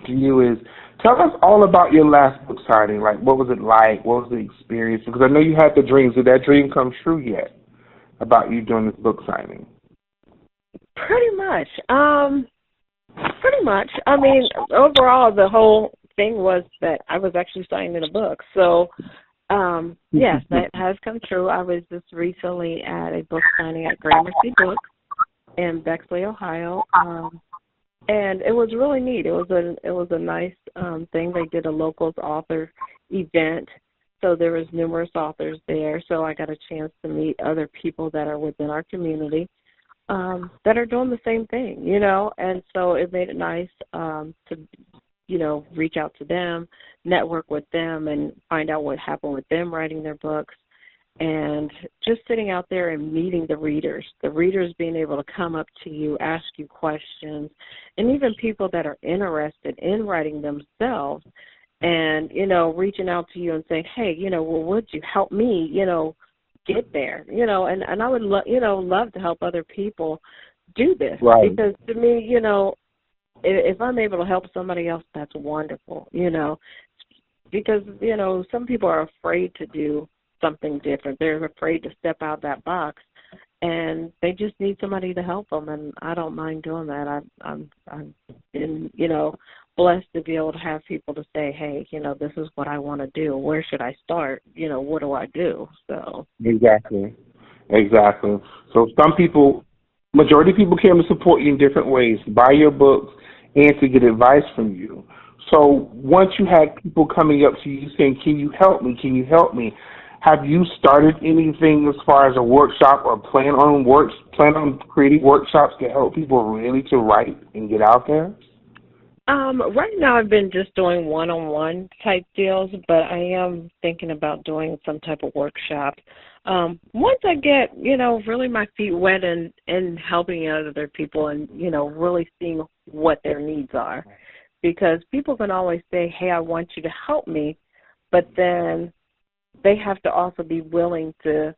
[SPEAKER 1] to you is, tell us all about your last book signing. Like, what was it like? What was the experience? Because I know you had the dreams. Did that dream come true yet about you doing this book signing?
[SPEAKER 2] Pretty much. Pretty much. I mean, overall, the whole thing was that I was actually signing a book. So, yes, that has come true. I was just recently at a book signing at Gramercy Books in Bexley, Ohio. And it was really neat. It was a nice thing. They did a locals author event, so there was numerous authors there. So I got a chance to meet other people that are within our community that are doing the same thing, you know. And so it made it nice to, you know, reach out to them, network with them, and find out what happened with them writing their books. And just sitting out there and meeting the readers being able to come up to you, ask you questions, and even people that are interested in writing themselves and, you know, reaching out to you and saying, hey, you know, well, would you help me, you know, get there, you know, and I would, love to help other people do this.
[SPEAKER 1] Right.
[SPEAKER 2] Because to me, you know, if I'm able to help somebody else, that's wonderful, you know, because, you know, some people are afraid to do something different. They're afraid to step out that box, and they just need somebody to help them. And I don't mind doing that. I'm been, you know, blessed to be able to have people to say, hey, you know, this is what I want to do. Where should I start? You know, what do I do? So
[SPEAKER 1] Exactly. So majority of people came to support you in different ways, buy your books, and to get advice from you. So once you had people coming up to you saying, can you help me? Can you help me? Have you started anything as far as a workshop, or plan on creating workshops to help people really to write and get out there?
[SPEAKER 2] Right now I've been just doing one-on-one type deals, but I am thinking about doing some type of workshop. Once I get, you know, really my feet wet and helping other people and, you know, really seeing what their needs are. Because people can always say, hey, I want you to help me, but then they have to also be willing to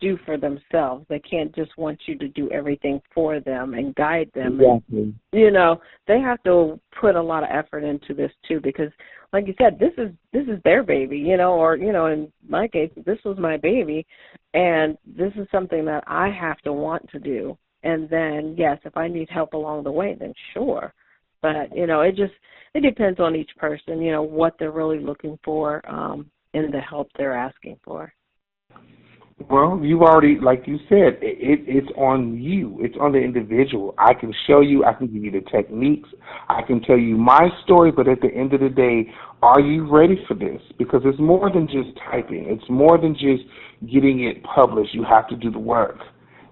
[SPEAKER 2] do for themselves. They can't just want you to do everything for them and guide them.
[SPEAKER 1] Exactly.
[SPEAKER 2] And, you know, they have to put a lot of effort into this too, because like you said, this is their baby, you know, or, you know, in my case, this was my baby, and this is something that I have to want to do. And then, yes, if I need help along the way, then sure. But, you know, it depends on each person, you know, what they're really looking for in the help they're asking for.
[SPEAKER 1] Well, you already, like you said, it's on you. It's on the individual. I can show you. I can give you the techniques. I can tell you my story, but at the end of the day, are you ready for this? Because it's more than just typing. It's more than just getting it published. You have to do the work.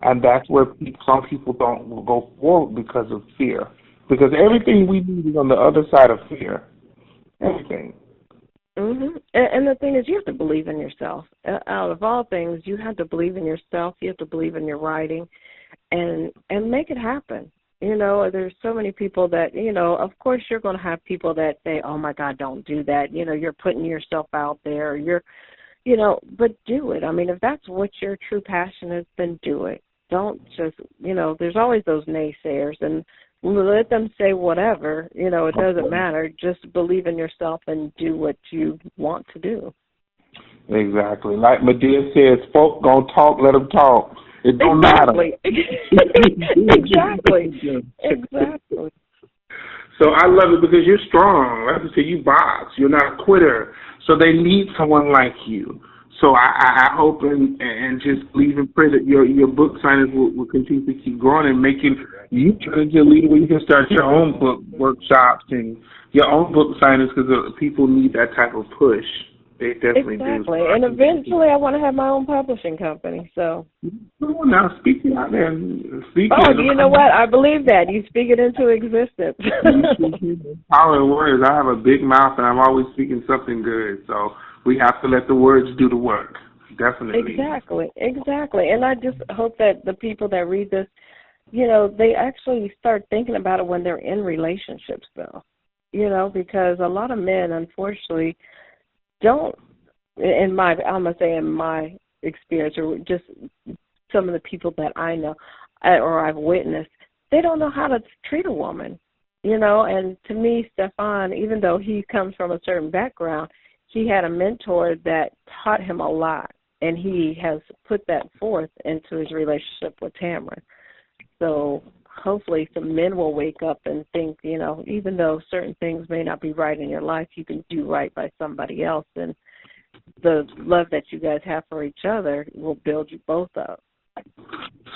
[SPEAKER 1] And that's where some people don't go forward because of fear. Because everything we need is on the other side of fear. Everything.
[SPEAKER 2] Mm-hmm. And the thing is, you have to believe in yourself. Out of all things, you have to believe in yourself. You have to believe in your writing, and make it happen. You know, there's so many people that, you know, of course you're going to have people that say, oh, my God, don't do that. You know, you're putting yourself out there. You're, you know, but do it. I mean, if that's what your true passion is, then do it. don't just, there's always those naysayers, and let them say whatever, it doesn't matter. Just believe in yourself and do what you want to do.
[SPEAKER 1] Exactly. Like Medea says, folk gonna talk, let them talk. It don't matter.
[SPEAKER 2] Exactly. Exactly.
[SPEAKER 1] So I love it because you're strong. Like I said, you box. You're not a quitter. So they need someone like you. So I hope and just believe and pray that your book signings will continue to keep growing and making you turn into a leader where you can start your own book workshops and your own book signings, because people need that type of push. They definitely do.
[SPEAKER 2] Exactly. And eventually I want to have my own publishing company. So.
[SPEAKER 1] Oh, now speak it out there.
[SPEAKER 2] You know what? I believe that. You speak it into existence.
[SPEAKER 1] Power in words. I have a big mouth and I'm always speaking something good. So we have to let the words do the work. Definitely.
[SPEAKER 2] Exactly. And I just hope that the people that read this, they actually start thinking about it when they're in relationships, though. Because a lot of men, unfortunately, don't, in my experience, or just some of the people that I know or I've witnessed, they don't know how to treat a woman, and to me, Stefan, even though he comes from a certain background, he had a mentor that taught him a lot, and he has put that forth into his relationship with Tamara. So hopefully some men will wake up and think, even though certain things may not be right in your life, you can do right by somebody else. And the love that you guys have for each other will build you both up.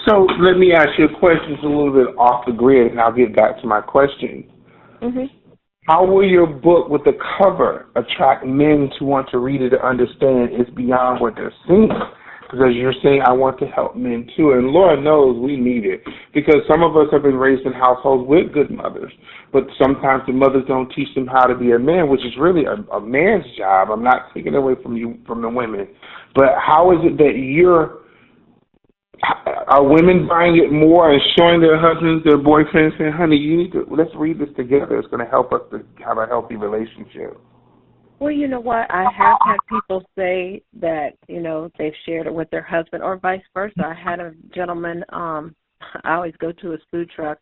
[SPEAKER 1] So let me ask you a question. It's a little bit off the grid, and I'll get back to my question.
[SPEAKER 2] Mm-hmm.
[SPEAKER 1] How will your book with the cover attract men to want to read it to understand it's beyond what they're seeing? Because you're saying, I want to help men too. And Lord knows we need it. Because some of us have been raised in households with good mothers. But sometimes the mothers don't teach them how to be a man, which is really a man's job. I'm not taking it away from you, from the women. But how is it that are women buying it more and showing their husbands, their boyfriends, saying, honey, you need to, let's read this together. It's going to help us to have a healthy relationship.
[SPEAKER 2] Well, you know what? I have had people say that, they've shared it with their husband or vice versa. I had a gentleman, I always go to his food truck,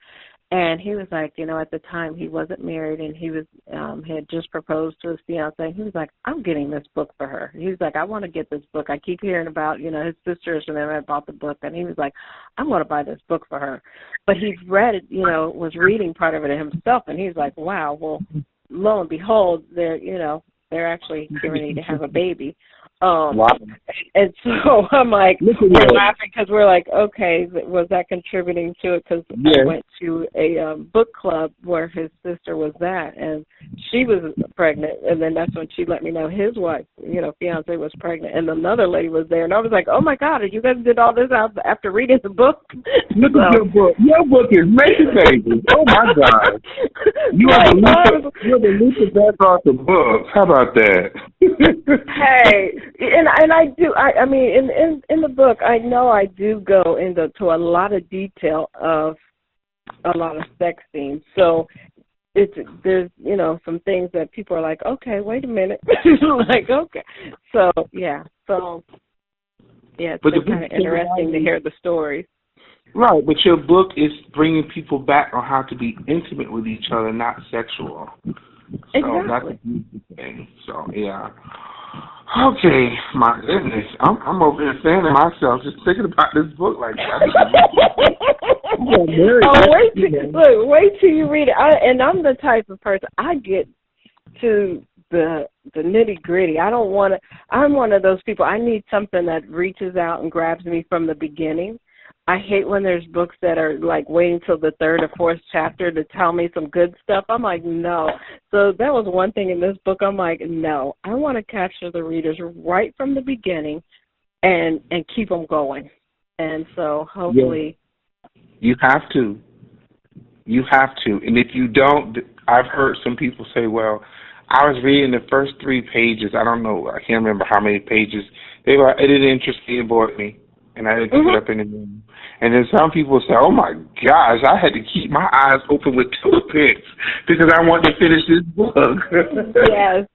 [SPEAKER 2] and he was like, at the time he wasn't married, and he was had just proposed to his fiancée. He was like, I'm getting this book for her. He was like, I want to get this book. I keep hearing about, his sisters and them had bought the book, and he was like, I want to buy this book for her. But he read it, was reading part of it himself, and he's like, wow, well, lo and behold, they're actually getting ready to have a baby.
[SPEAKER 1] Wow.
[SPEAKER 2] And so I'm like, we're laughing because we're like, okay, was that contributing to it? Because I went to a book club where his sister was at, and she was pregnant, and then that's when she let me know his wife, fiance was pregnant, and another lady was there, and I was like, oh my God, you guys did all this after reading the book?
[SPEAKER 1] Look at your book. Your book is making babies. Oh my God. You're the Luther Vandross of books. How about that?
[SPEAKER 2] Hey, and I do. I mean, in the book, I know I do go into a lot of detail of a lot of sex scenes. So there's some things that people are like, okay, wait a minute, like okay, it's been kind of interesting to hear the stories.
[SPEAKER 1] Right, but your book is bringing people back on how to be intimate with each other, not sexual. So
[SPEAKER 2] exactly.
[SPEAKER 1] That's a beautiful thing. So yeah. Okay, my goodness, I'm over here saying to myself, just thinking about this book like that.
[SPEAKER 2] Wait till you read it. I'm the type of person, I get to the nitty gritty. I'm one of those people. I need something that reaches out and grabs me from the beginning. I hate when there's books that are like waiting till the third or fourth chapter to tell me some good stuff. I'm like, no. So that was one thing in this book. I'm like, no. I want to capture the readers right from the beginning and keep them going. And so hopefully.
[SPEAKER 1] You have to. You have to. And if you don't, I've heard some people say, well, I was reading the first 3 pages. I don't know. I can't remember how many pages. They were, it didn't interest me. It bored me. and I didn't pick it up anymore. And then some people say, "Oh my gosh, I had to keep my eyes open with toothpicks because I want to finish this book."
[SPEAKER 2] Yes.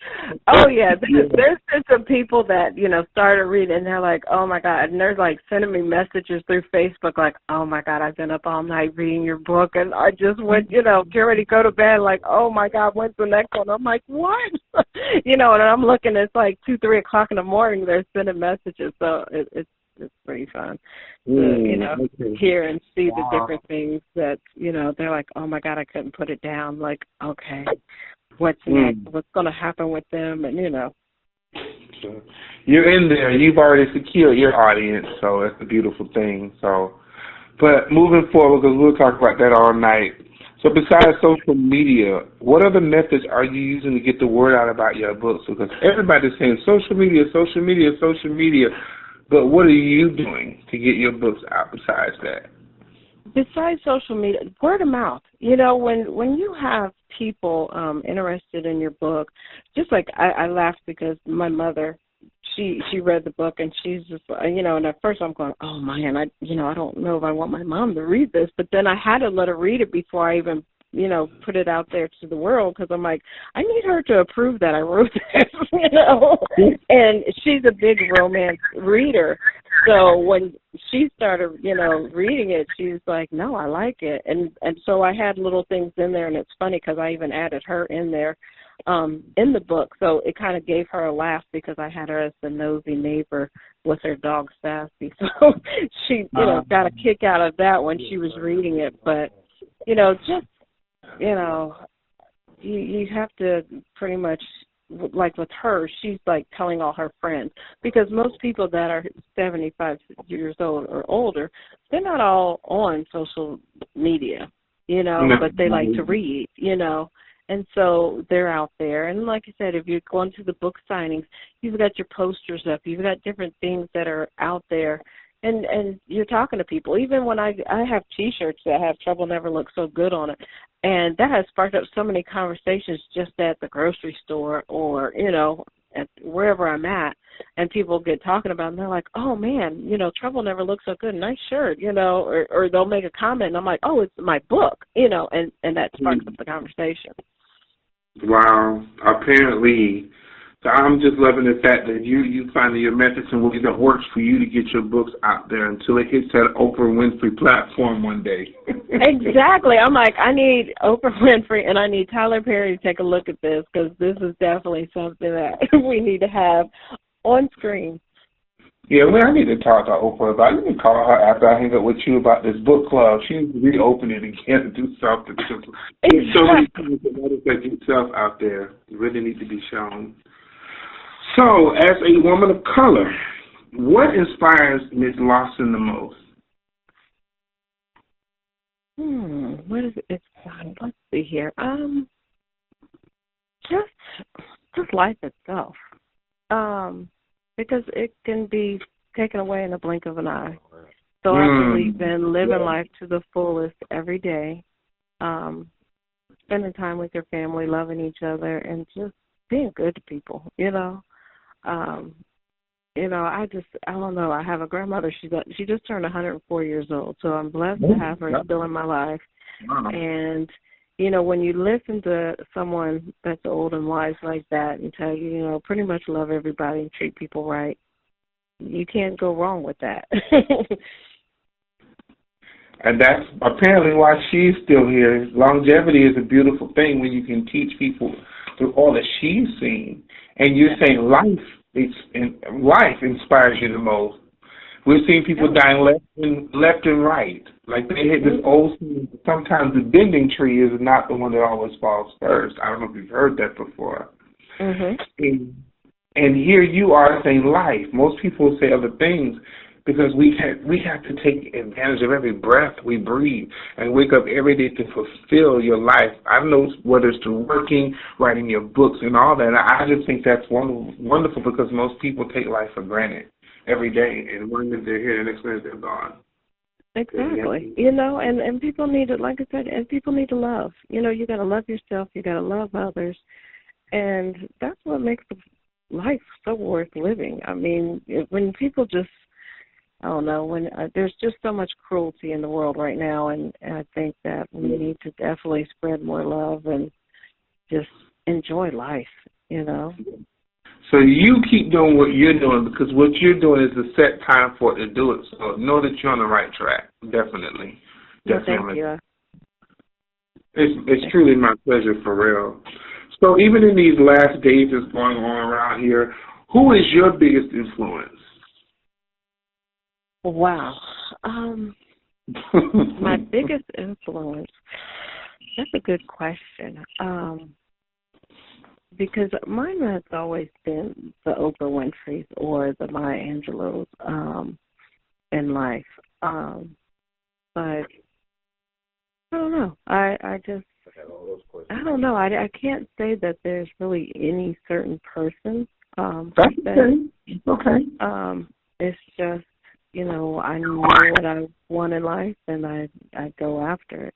[SPEAKER 2] Oh yeah. There's been some people that started reading, and they're like, "Oh my God," and they're like sending me messages through Facebook, like, "Oh my God, I've been up all night reading your book, and I just went, get ready to go to bed. Like, oh my God, when's the next one?" I'm like, "What?" And I'm looking. It's like 2-3 o'clock in the morning. They're sending messages, so it's pretty fun to hear and see the different things that they're like, "Oh my God, I couldn't put it down." Like, okay, what's next? What's going to happen with them? And
[SPEAKER 1] So you're in there. You've already secured your audience, so it's a beautiful thing. So, but moving forward, because we'll talk about that all night. So besides social media, what other methods are you using to get the word out about your books? Because everybody's saying social media, social media, social media. But what are you doing to get your books out besides that?
[SPEAKER 2] Besides social media, word of mouth. When you have people interested in your book, just like I laughed because my mother, she read the book and she's just, and at first I'm going, oh man, I don't know if I want my mom to read this, but then I had to let her read it before I even put it out there to the world, because I'm like, I need her to approve that I wrote this, And she's a big romance reader. So when she started, reading it, she was like, no, I like it. And so I had little things in there, and it's funny because I even added her in there in the book. So it kind of gave her a laugh because I had her as the nosy neighbor with her dog Sassy. So she, got a kick out of that when she was reading it. But, just you have to pretty much, like with her, she's like telling all her friends, because most people that are 75 years old or older, they're not all on social media, but they like to read, and so they're out there. And like I said, if you're going to the book signings, you've got your posters up, you've got different things that are out there. And you're talking to people. Even when I have T-shirts that have "Trouble Never Looks So Good" on it, and that has sparked up so many conversations just at the grocery store or at wherever I'm at, and people get talking about it, and they're like, "Oh man, Trouble Never Looks So Good, nice shirt," or they'll make a comment, and I'm like, "Oh, it's my book," and that sparks up the conversation.
[SPEAKER 1] Wow, apparently. So I'm just loving the fact that you finding your methods and ways that works for you to get your books out there until it hits that Oprah Winfrey platform one day.
[SPEAKER 2] Exactly. I'm like, I need Oprah Winfrey and I need Tyler Perry to take a look at this, because this is definitely something that we need to have on screen.
[SPEAKER 1] Yeah, well, I need to talk to Oprah about it. You can call her after I hang up with you about this book club. She needs to reopen it again and do something. There's so many things that get yourself out there. You really need to be shown. So, as a woman of color, what inspires Ms. Lawson the most?
[SPEAKER 2] What is it? Let's see here. Just life itself. Because it can be taken away in the blink of an eye. So I believe in living life to the fullest every day, spending time with your family, loving each other, and just being good to people, I don't know. I have a grandmother. She just turned 104 years old, so I'm blessed to have her still in my life. Wow. And when you listen to someone that's old and wise like that and tell you, pretty much love everybody and treat people right, you can't go wrong with that.
[SPEAKER 1] And that's apparently why she's still here. Longevity is a beautiful thing when you can teach people through all that she's seen. And you're saying life inspires you the most. We're seeing people dying left and right. Like they hit this old saying, sometimes the bending tree is not the one that always falls first. I don't know if you've heard that before. Mm-hmm. And here you are saying life. Most people say other things because we have to take advantage of every breath we breathe and wake up every day to fulfill your life. I know whether it's through working, writing your books, and all that. I just think that's wonderful because most people take life for granted every day, and one minute they're here, the next minute they're gone.
[SPEAKER 2] Exactly. And people need to, like I said, and people need to love. You got to love yourself. You got to love others. And that's what makes life so worth living. I mean, when people just I don't know, when there's just so much cruelty in the world right now, and I think that we need to definitely spread more love and just enjoy life, you know.
[SPEAKER 1] So you keep doing what you're doing, because what you're doing is a set time for it to do it. So know that you're on the right track. Definitely.
[SPEAKER 2] Well, thank you.
[SPEAKER 1] It's truly my pleasure, for real. So even in these last days that's going on around here, who is your biggest influence?
[SPEAKER 2] Wow. My biggest influence, that's a good question. Because mine has always been the Oprah Winfrey's or the Maya Angelou's in life. But I don't know. I don't know. I can't say that there's really any certain person.
[SPEAKER 1] That's okay.
[SPEAKER 2] It's just, you know, I know what I want in life, and I go after it.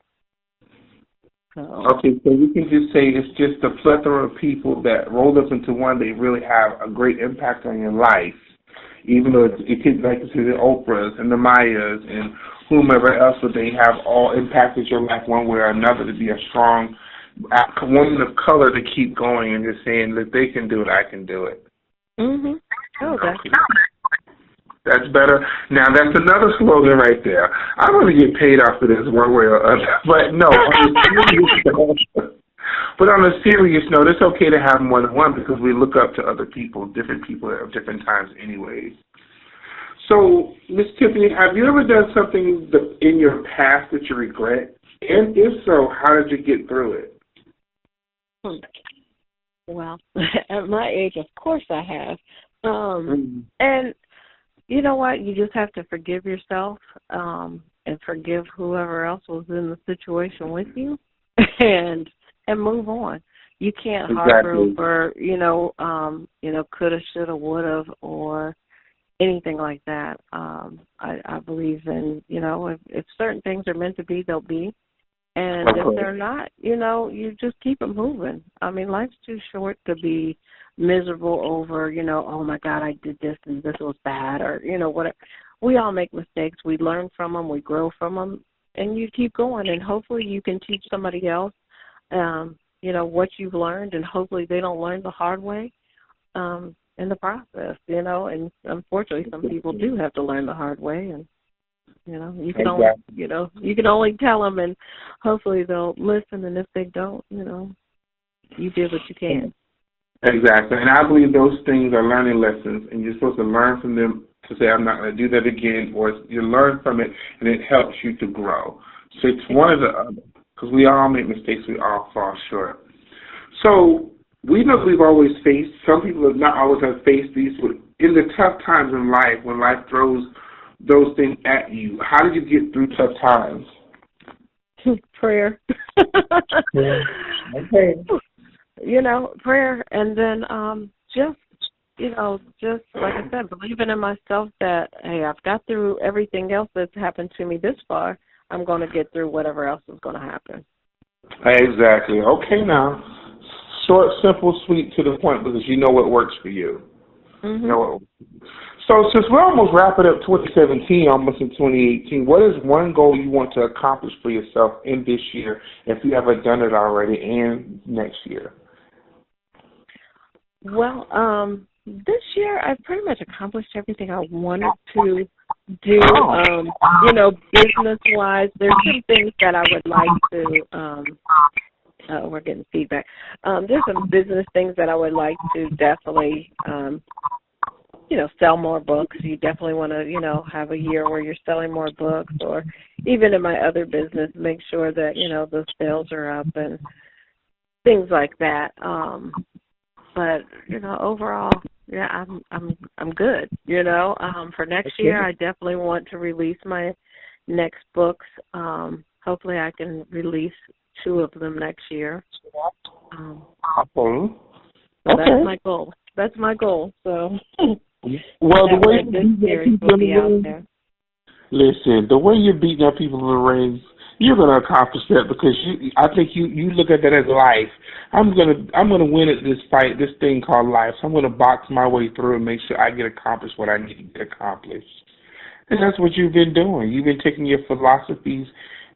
[SPEAKER 2] So.
[SPEAKER 1] Okay, so you can just say it's just a plethora of people that rolled up into one. They really have a great impact on your life, even though it could, like you said, the Oprahs and the Mayas and whomever else, but they have all impacted your life one way or another to be a strong woman of color to keep going and just saying that they can do it, I can do it.
[SPEAKER 2] Mhm. Oh, definitely.
[SPEAKER 1] That's better. Now, that's another slogan right there. I'm going to get paid off of this one way or other. But no, on a serious note, it's okay to have more than one, because we look up to other people, different people at different times anyways. So, Miss Tiffany, have you ever done something in your past that you regret? And if so, how did you get through it?
[SPEAKER 2] Well, at my age, of course I have. And you know what? You just have to forgive yourself and forgive whoever else was in the situation with you, and move on. You can't harbor over, coulda, shoulda, woulda, or anything like that. I believe in, if certain things are meant to be, they'll be. And if they're not, you just keep it moving. I mean, life's too short to be miserable over, oh, my God, I did this and this was bad, or, whatever. We all make mistakes. We learn from them. We grow from them. And you keep going. And hopefully you can teach somebody else, what you've learned, and hopefully they don't learn the hard way in the process, And unfortunately, some people do have to learn the hard way, and you can only, you can only tell them, and hopefully they'll listen. And if they don't, you did what you can.
[SPEAKER 1] Exactly, and I believe those things are learning lessons, and you're supposed to learn from them to say, I'm not going to do that again, or you learn from it, and it helps you to grow. So it's one or the other, because we all make mistakes, we all fall short. So we know we've always faced, some people have not always have faced these, but in the tough times in life, when life throws those things at you, how did you get through tough times?
[SPEAKER 2] Prayer.
[SPEAKER 1] Okay.
[SPEAKER 2] Prayer, and then just like I said, believing in myself that, hey, I've got through everything else that's happened to me this far, I'm going to get through whatever else is going to happen.
[SPEAKER 1] Exactly. Okay, now, short, simple, sweet, to the point, because you know what works for you.
[SPEAKER 2] Mm-hmm.
[SPEAKER 1] So since we're almost wrapping up 2017, almost in 2018, what is one goal you want to accomplish for yourself in this year, if you haven't done it already, and next year?
[SPEAKER 2] Well, this year I pretty much accomplished everything I wanted to do. Business-wise, there's some things that I would like to. We're getting feedback. There's some business things that I would like to definitely. Sell more books. You definitely want to, have a year where you're selling more books, or even in my other business, make sure that, the sales are up and things like that. But, overall, yeah, I'm good, For next year, I definitely want to release my next books. Hopefully I can release 2 of them next year.
[SPEAKER 1] Okay.
[SPEAKER 2] That's my goal. That's my goal, so...
[SPEAKER 1] Well, the way the way you're beating up people in the rings, you're gonna accomplish that, because I think you look at that as life. I'm gonna win at this fight, this thing called life. So I'm gonna box my way through and make sure I get accomplished what I need to get accomplished. And that's what you've been doing. You've been taking your philosophies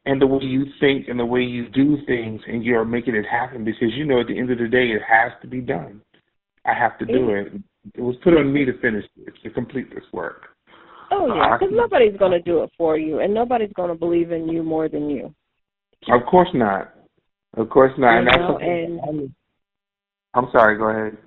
[SPEAKER 1] and the way you think and the way you do things, and you're making it happen because you know at the end of the day it has to be done. I have to do it. It was put on me to finish this, to complete this work.
[SPEAKER 2] Oh, yeah, because nobody's going to do it for you, and nobody's going to believe in you more than you.
[SPEAKER 1] Of course not. Of course not. And I'm sorry, go ahead.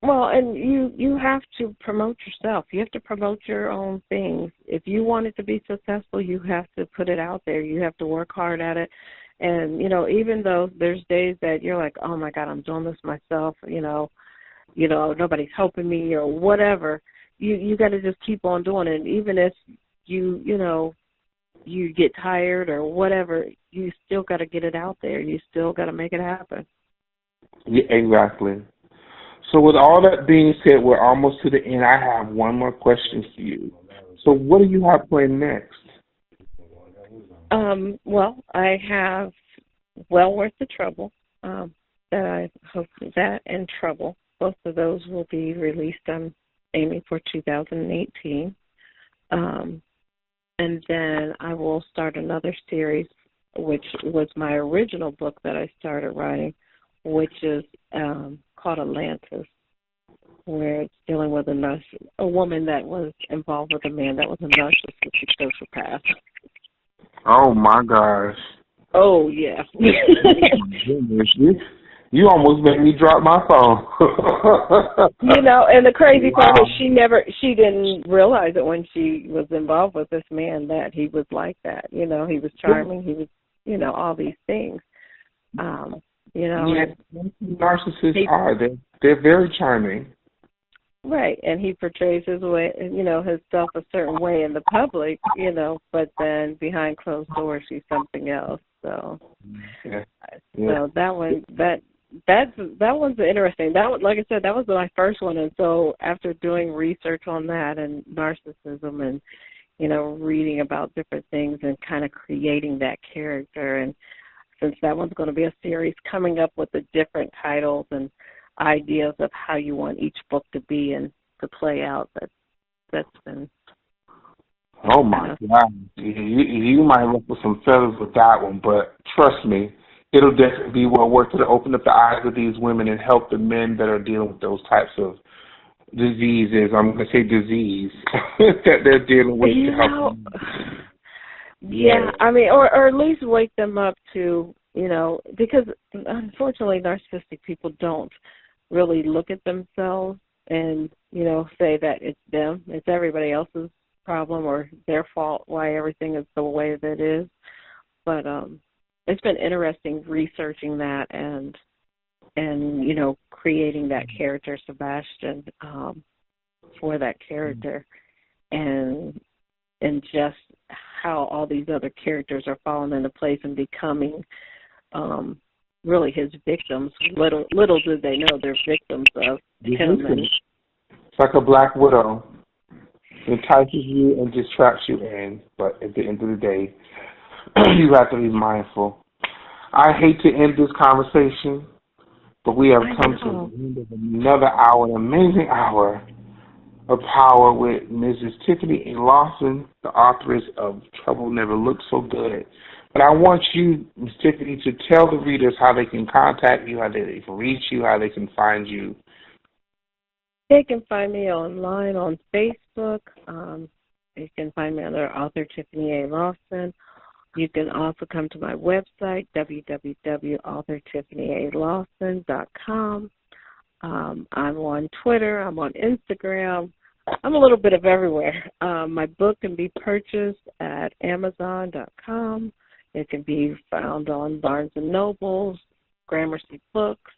[SPEAKER 2] Well, and you have to promote yourself. You have to promote your own things. If you want it to be successful, you have to put it out there. You have to work hard at it. And, you know, even though there's days that you're like, oh, my God, I'm doing this myself, you know, nobody's helping me or whatever, you got to just keep on doing it. And even if you get tired or whatever, you still got to get it out there. You still got to make it happen.
[SPEAKER 1] Yeah, exactly. So with all that being said, we're almost to the end. I have one more question for you. So what do you have planned next?
[SPEAKER 2] Well, I have Well Worth the Trouble. That I hope that and Trouble. Both of those will be released. I'm aiming for 2018. And then I will start another series, which was my original book that I started writing, which is called Atlantis, where it's dealing with a woman that was involved with a man that was a narcissistic sociopath.
[SPEAKER 1] Oh, my gosh.
[SPEAKER 2] Oh, yeah.
[SPEAKER 1] You almost made me drop my phone.
[SPEAKER 2] You know, and the crazy part is she didn't realize it when she was involved with this man that he was like that. You know, he was charming. He was, you know, all these things. You know,
[SPEAKER 1] yeah, narcissists are. They're very charming.
[SPEAKER 2] Right, and he portrays his way, you know, himself a certain way in the public, you know, but then behind closed doors he's something else. So, so that one's interesting. That one, like I said, that was my first one, and so after doing research on that and narcissism and, you know, reading about different things and kind of creating that character, and since that one's going to be a series, coming up with the different titles and ideas of how you want each book to be and to play out. That's been.
[SPEAKER 1] Oh my God! You might ruffle some feathers with that one, but trust me, it'll definitely be well worth it to open up the eyes of these women and help the men that are dealing with those types of diseases. I'm going to say disease that they're dealing with to help them.
[SPEAKER 2] Yeah, I mean, or at least wake them up to, you know, because unfortunately narcissistic people don't really look at themselves and, you know, say that it's them, it's everybody else's problem or their fault why everything is the way that it is. But it's been interesting researching that and you know, creating that character, Sebastian, for that character, and just how all these other characters are falling into place and becoming really his victims. Little do they know they're victims of him. And
[SPEAKER 1] it's like a black widow. It entices you and just traps you in, but at the end of the day, you have to be mindful. I hate to end this conversation, but we have come to the end of another hour, an amazing hour of power with Mrs. Tiffany Lawson, the authoress of Trouble Never Looked So Good. But I want you, Ms. Tiffany, to tell the readers how they can contact you, how they can reach you, how they can find you.
[SPEAKER 2] They can find me online on Facebook. You can find me under author Tiffany A. Lawson. You can also come to my website, www.authortiffanyalawson.com. I'm on Twitter. I'm on Instagram. I'm a little bit of everywhere. My book can be purchased at Amazon.com. It can be found on Barnes & Nobles, Gramercy Books,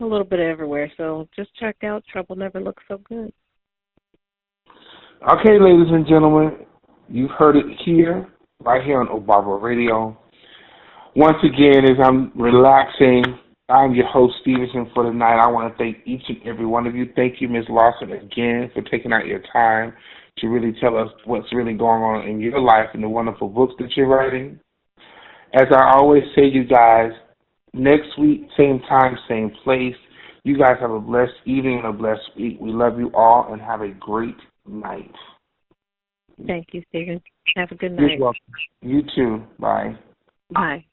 [SPEAKER 2] a little bit everywhere. So just check out Trouble Never Looks So Good.
[SPEAKER 1] Okay, ladies and gentlemen, you've heard it here, right here on UBAWA Radio. Once again, as I'm relaxing, I'm your host, Stevenson, for the night. I want to thank each and every one of you. Thank you, Ms. Lawson, again, for taking out your time to really tell us what's really going on in your life and the wonderful books that you're writing. As I always say, you guys, next week, same time, same place. You guys have a blessed evening and a blessed week. We love you all and have a great night.
[SPEAKER 2] Thank you, Stephen. Have a good
[SPEAKER 1] You're
[SPEAKER 2] night.
[SPEAKER 1] welcome. You too. Bye.
[SPEAKER 2] Bye.